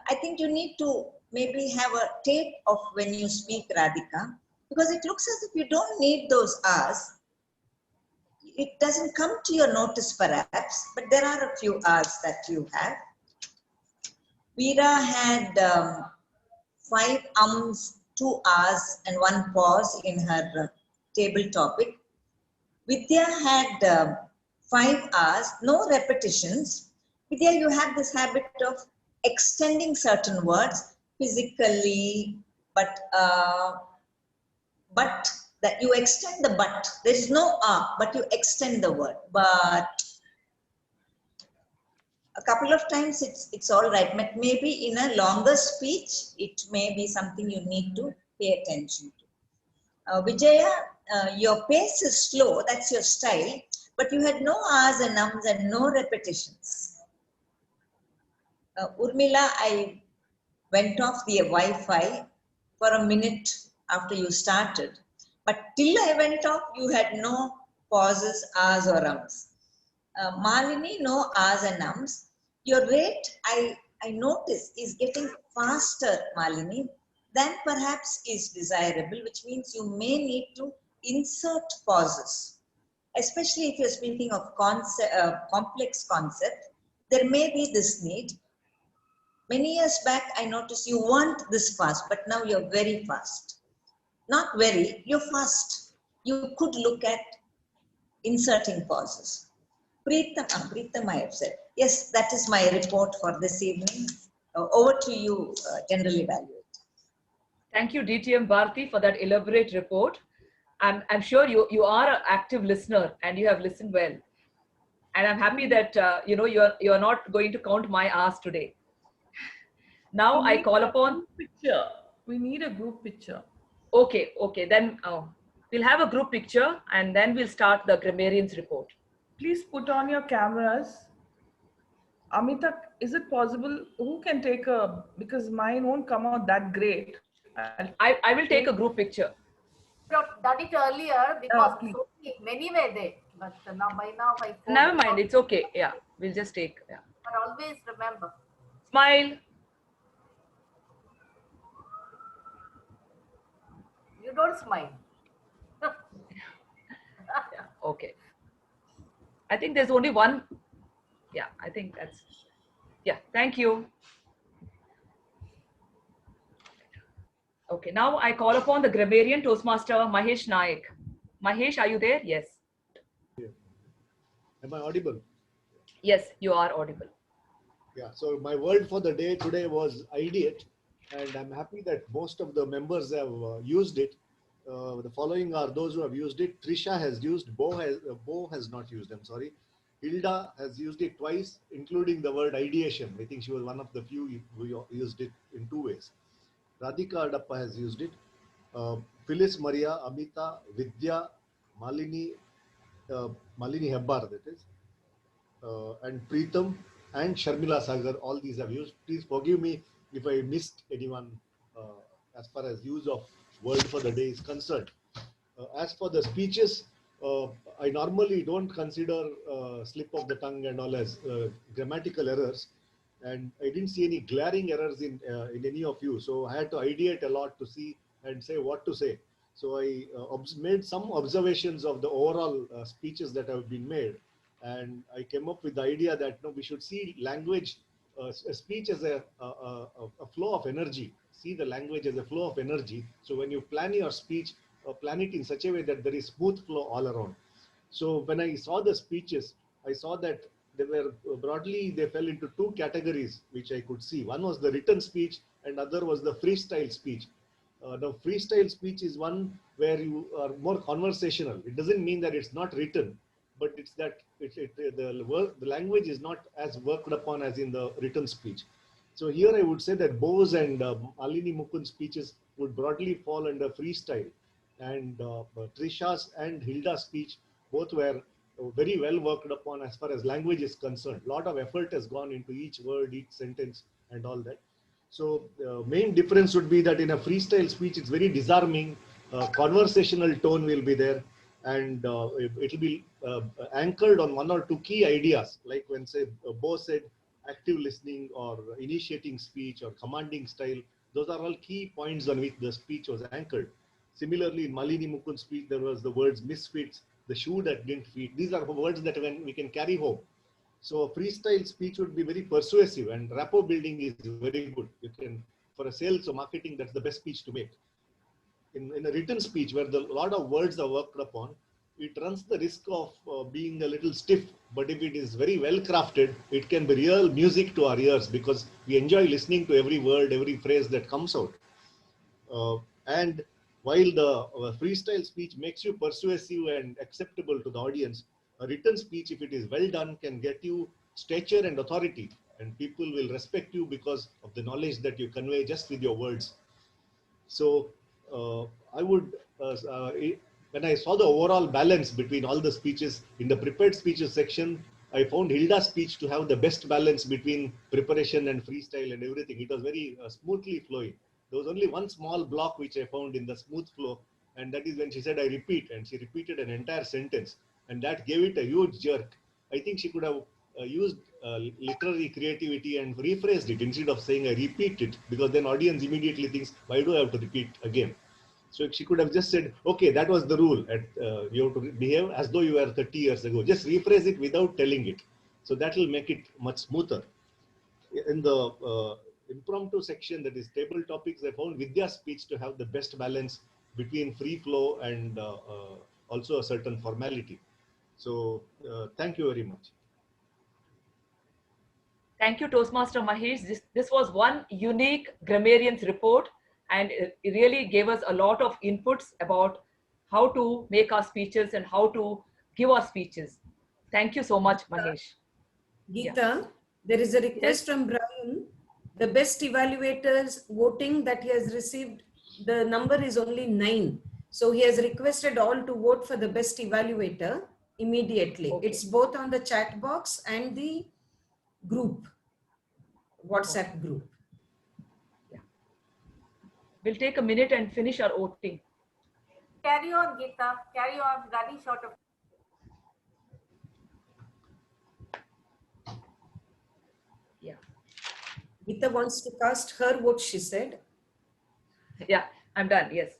I think you need to maybe have a tape of when you speak, Radhika, because it looks as if you don't need those R's. It doesn't come to your notice perhaps, but there are a few R's that you have. Veera had 5 ums, 2 R's and 1 pause in her table topic. Vidya had 5 R's, no repetitions. Vidya, you have this habit of extending certain words physically, but that you extend the but. There is no R, but you extend the word. But a couple of times it's all right, but maybe in a longer speech, it may be something you need to pay attention to. Vijaya, your pace is slow, that's your style, but you had no R's and ums and no repetitions. Urmila, I went off the Wi-Fi for a minute after you started, but till I went off, you had no pauses, R's or ums. Malini, no R's and ums. Your rate, I notice, is getting faster, Malini, than perhaps is desirable, which means you may need to insert pauses, especially if you're speaking of complex concept. There may be this need. Many years back, I noticed you weren't this fast, but now you're very fast. Not very, you're fast. You could look at inserting pauses. Preetham, I have said. Yes, that is my report for this evening. Over to you, General Evaluator. Thank you, DTM Bharti, for that elaborate report. I'm sure you are an active listener and you have listened well. And I'm happy that you're not going to count my hours today. Now I call upon picture. We need a group picture. Okay. Then we'll have a group picture and then we'll start the grammarian's report. Please put on your cameras. Amita, is it possible? Who can take because mine won't come out that great. I will take a group picture. You have done it earlier because many were there. But now by now my phone. Never mind, it's okay. Yeah, we'll just take. Yeah. But always remember. Smile. You don't smile. Yeah, okay. I think there's only one. Yeah, I think that's. Yeah, thank you. Okay, now I call upon the grammarian Toastmaster Mahesh Naik. Mahesh, are you there? Yes. Am I audible? Yes, you are audible. Yeah, so my word for the day today was idiot. and I'm happy that most of the members have used it. The following are those who have used it. Trisha has used, Bo has not used, I'm sorry. Hilda has used it twice, including the word ideation. I think she was one of the few who used it in 2 ways. Radhika Adappa has used it. Phyllis Maria, Amita, Vidya, Malini Hebbar, that is, and Preetham and Sharmila Sagar, all these have used. Please forgive me if I missed anyone as far as use of word for the day is concerned. As for the speeches, I normally don't consider slip of the tongue and all as grammatical errors, and I didn't see any glaring errors in any of you. So I had to ideate a lot to see and say what to say. So I made some observations of the overall speeches that have been made, and I came up with the idea that we should see language, a speech as a flow of energy. See the language as a flow of energy. So when you plan your speech, plan it in such a way that there is smooth flow all around. So when I saw the speeches, I saw that they were broadly, they fell into 2 categories which I could see. One was the written speech and other was the freestyle speech. The freestyle speech is one where you are more conversational. It doesn't mean that it's not written, but it's that the language is not as worked upon as in the written speech. So here I would say that Bose and Malini Mukund's speeches would broadly fall under freestyle, and Trisha's and Hilda's speech both were very well worked upon as far as language is concerned. A lot of effort has gone into each word, each sentence, and all that. So the main difference would be that in a freestyle speech, it's very disarming. Conversational tone will be there, and it will be anchored on 1 or 2 key ideas, like when say Bo said active listening or initiating speech or commanding style. Those are all key points on which the speech was anchored. Similarly, in Malini Mukund's speech, there was the words misfits, the shoe that didn't fit. These are words that we can carry home. So a freestyle speech would be very persuasive, and rapport building is very good. You can, for a sales or marketing, that's the best speech to make. In a written speech where a lot of words are worked upon, it runs the risk of being a little stiff. But if it is very well crafted, it can be real music to our ears because we enjoy listening to every word, every phrase that comes out. And while the freestyle speech makes you persuasive and acceptable to the audience, a written speech, if it is well done, can get you stature and authority, and people will respect you because of the knowledge that you convey just with your words. So I would, when I saw the overall balance between all the speeches, in the prepared speeches section, I found Hilda's speech to have the best balance between preparation and freestyle and everything. It was very smoothly flowing. There was only one small block which I found in the smooth flow, and that is when she said, I repeat, and she repeated an entire sentence, and that gave it a huge jerk. I think she could have used literary creativity and rephrased it instead of saying I repeat it, because then audience immediately thinks, why do I have to repeat again? So she could have just said, okay, that was the rule. You have to behave as though you were 30 years ago. Just rephrase it without telling it. So that will make it much smoother. In the impromptu section, that is table topics, I found Vidya's speech to have the best balance between free flow and also a certain formality. So thank you very much. Thank you, Toastmaster Mahesh. This was one unique grammarian's report, and it really gave us a lot of inputs about how to make our speeches and how to give our speeches. Thank you so much, Mahesh. Geeta, there is a request from Brian. The best evaluators voting that he has received, the number is only 9. So he has requested all to vote for the best evaluator immediately. Okay. It's both on the chat box and the group, WhatsApp group. Yeah. We'll take a minute and finish our voting. Carry on, Geeta. Carry on. Running short of. Yeah. Geeta wants to cast her vote, she said. Yeah, I'm done. Yes.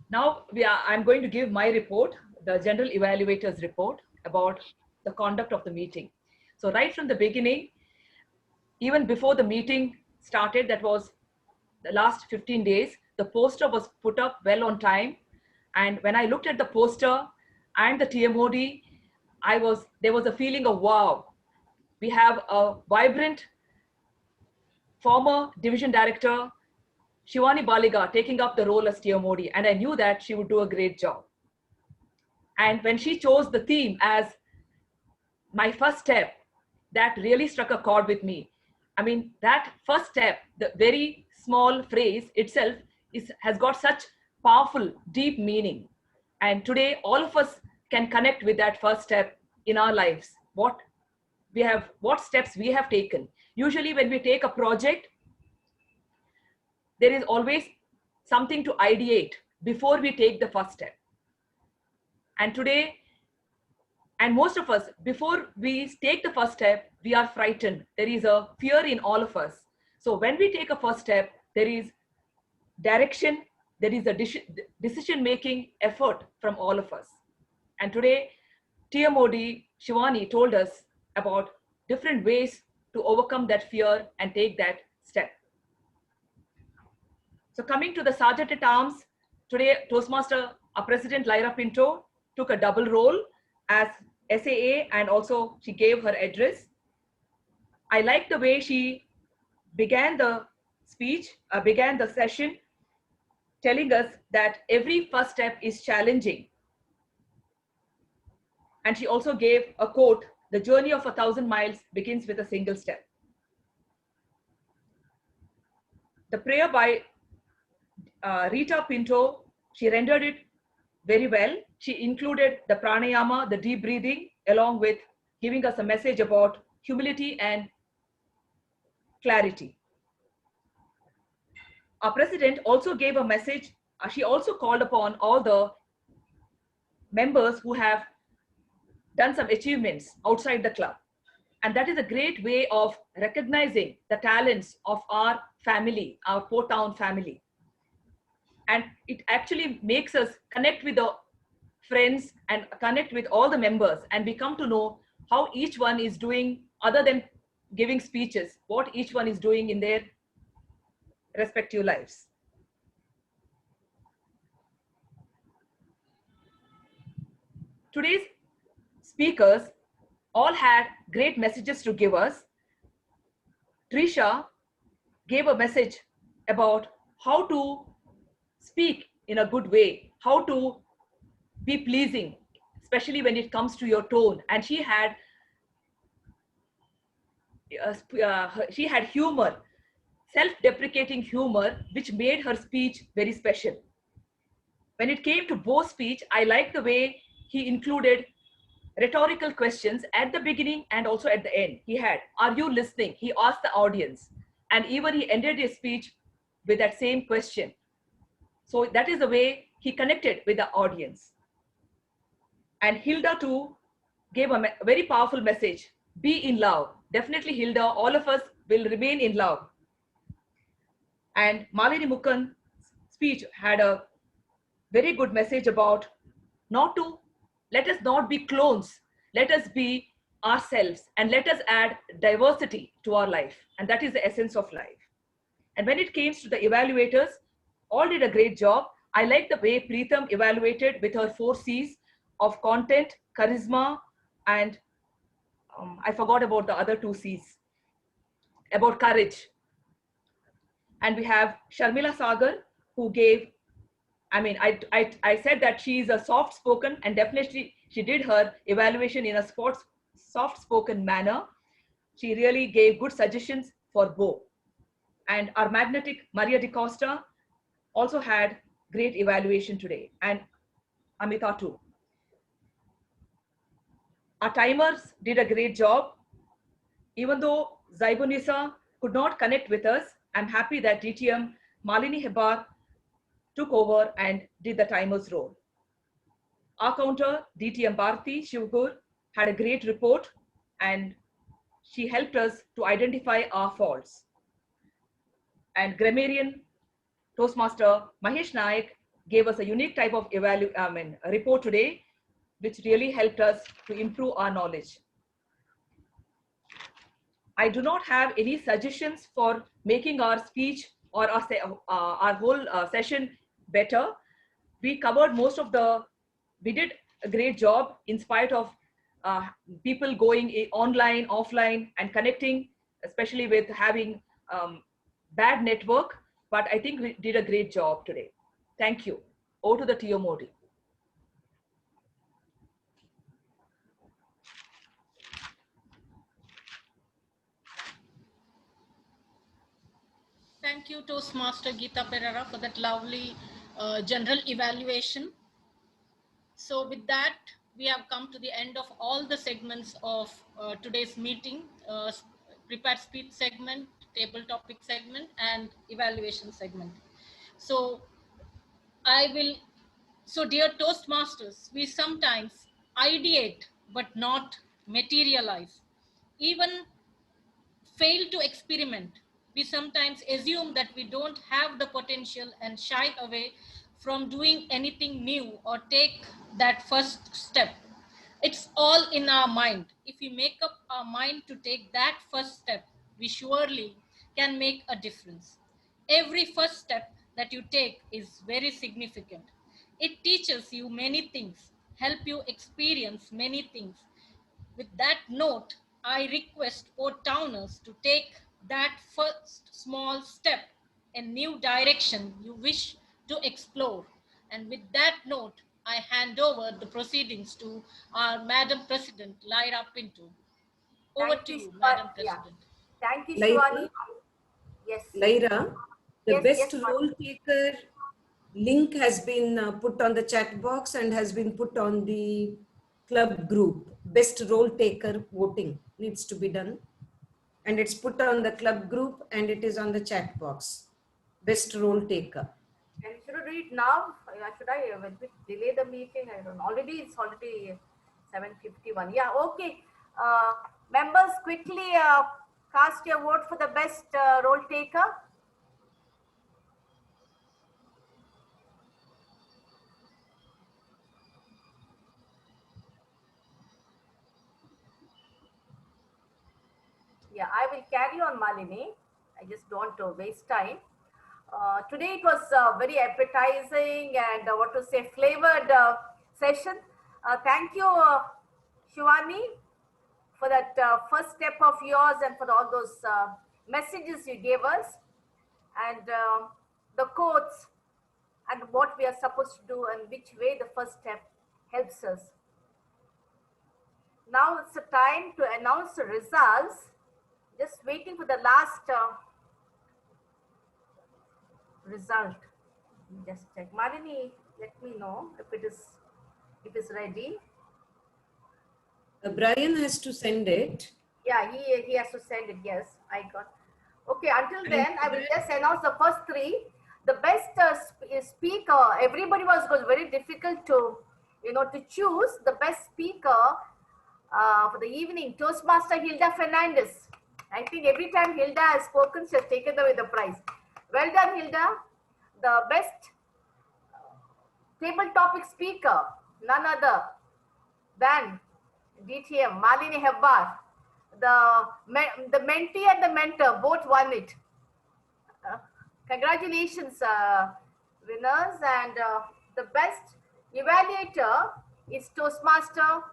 Now I'm going to give my report, the general evaluator's report about the conduct of the meeting. So right from the beginning, even before the meeting started, that was the last 15 days, the poster was put up well on time. And when I looked at the poster and the TMOD, there was a feeling of wow. We have a vibrant former division director, Shivani Baliga, taking up the role as TMOD, and I knew that she would do a great job. And when she chose the theme as my first step, that really struck a chord with me. I mean, that first step, the very small phrase itself has got such powerful, deep meaning. And today, all of us can connect with that first step in our lives. What steps we have taken. Usually when we take a project, there is always something to ideate before we take the first step. And today, and most of us, before we take the first step, we are frightened. There is a fear in all of us. So when we take a first step, there is direction, there is a decision-making effort from all of us. And today, TMOD Shivani told us about different ways to overcome that fear and take that step. So coming to the Sergeant at Arms, today Toastmaster, our President Lyra Pinto, took a double role as SAA, and also she gave her address. I like the way she began the speech, began the session, telling us that every first step is challenging. And she also gave a quote, "The journey of 1,000 miles begins with a single step." The prayer by Rita Pinto, she rendered it very well. She included the pranayama, the deep breathing, along with giving us a message about humility and clarity. Our president also gave a message. She also called upon all the members who have done some achievements outside the club. And that is a great way of recognizing the talents of our family, our Port Town family. And it actually makes us connect with the friends and connect with all the members, and we come to know how each one is doing, other than giving speeches, what each one is doing in their respective lives. Today's speakers all had great messages to give us. Trisha gave a message about how to speak in a good way, how to be pleasing, especially when it comes to your tone. And she had humor, self-deprecating humor, which made her speech very special. When it came to Bo's speech, I liked the way he included rhetorical questions at the beginning and also at the end. He had, "Are you listening?" He asked the audience, and even he ended his speech with that same question. So that is the way he connected with the audience. And Hilda too gave a very powerful message: be in love. Definitely, Hilda, all of us will remain in love. And Malini Mukund's speech had a very good message about let us not be clones, let us be ourselves, and let us add diversity to our life. And that is the essence of life. And when it came to the evaluators, all did a great job. I like the way Preetham evaluated with her 4 C's of content, charisma, and I forgot about the other 2 C's, about courage. And we have Sharmila Sagar, who gave, I said that she is a soft-spoken, and definitely she did her evaluation in a soft-spoken manner. She really gave good suggestions for Bo. And our magnetic Maria DeCosta also had great evaluation today, and Amita too. Our timers did a great job. Even though Zaibunisa could not connect with us, I'm happy that DTM Malini Hebar took over and did the timers role. Our counter, DTM Bharti Shivgur, had a great report, and she helped us to identify our faults. And grammarian Toastmaster Mahesh Naik gave us a unique type of report today, which really helped us to improve our knowledge. I do not have any suggestions for making our speech or our whole session better. We covered we did a great job in spite of people going online, offline, and connecting, especially with having bad network, but I think we did a great job today. Thank you. Over to the TO Modi. Thank you, Toastmaster Geeta Pereira, for that lovely general evaluation. So with that, we have come to the end of all the segments of today's meeting, prepared speech segment, table topic segment, and evaluation segment. So so dear Toastmasters, we sometimes ideate but not materialize, even fail to experiment. We sometimes assume that we don't have the potential and shy away from doing anything new or take that first step. It's all in our mind. If we make up our mind to take that first step, we surely can make a difference. Every first step that you take is very significant. It teaches you many things, help you experience many things. With that note, I request Port Towners to take that first small step in new direction you wish to explore. And with that note, I hand over the proceedings to our Madam President, Lyra Pinto. Over to you, Madam President. Thank you, Lyra? Shivani. Yes. Lyra, the Yes, best yes, role taker link has been put on the chat box and has been put on the club group. Best role taker voting needs to be done. And it's put on the club group and it is on the chat box. Best role taker. And should I do it now? Should I delay the meeting? I don't know. It's already 7:51. Yeah, okay. Members, quickly cast your vote for the best role taker. Yeah, I will carry on, Malini. I just don't want to waste time. Today it was very appetizing and what to say, flavored session. Thank you, Shivani, for that first step of yours and for all those messages you gave us and the quotes and what we are supposed to do and which way the first step helps us. Now it's the time to announce the results. Just waiting for the last result. Just check. Malini, let me know if it is ready. Brian has to send it. Yeah, he has to send it. Yes, I got. Okay, until then, I will just announce the first three. The best speaker. Everybody was very difficult to to choose the best speaker for the evening. Toastmaster Hilda Fernandez. I think every time Hilda has spoken, she has taken away the prize. Well done, Hilda. The best table topic speaker, none other than DTM, Malini Hebbar. The mentee and the mentor both won it. Congratulations, winners. And the best evaluator is Toastmaster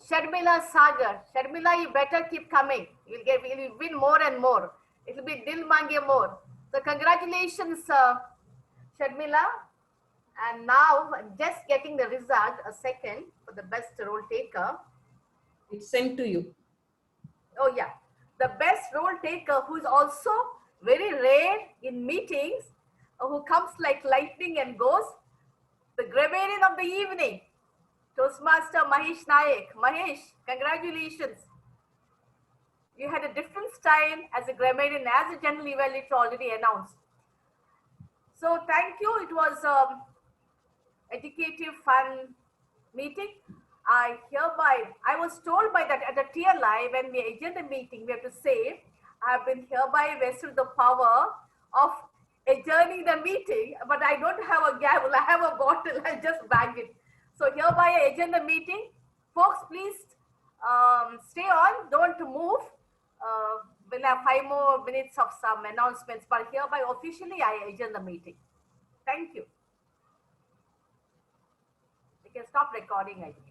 Sharmila Sagar. Sharmila, you better keep coming. You'll win more and more. It will be Dil Mange more. So congratulations, Sharmila. And now I'm just getting the result, a second, for the best role taker. It's sent to you. Oh yeah. The best role taker who is also very rare in meetings, who comes like lightning and goes, the grammarian of the evening, Toastmaster Mahesh Nayak. Mahesh, congratulations. You had a different style as a grammarian, as a general evaluator already announced. So thank you. It was educative, fun meeting. I was told by that at the TLI when we adjourned the meeting, we have to say, I have been hereby vested the power of adjourning the meeting, but I don't have a gavel. I have a bottle. I just bang it. So hereby I adjourn the meeting. Folks, please stay on. Don't move. We'll have 5 more minutes of some announcements, but hereby officially I adjourn the meeting. Thank you. We can stop recording, I think.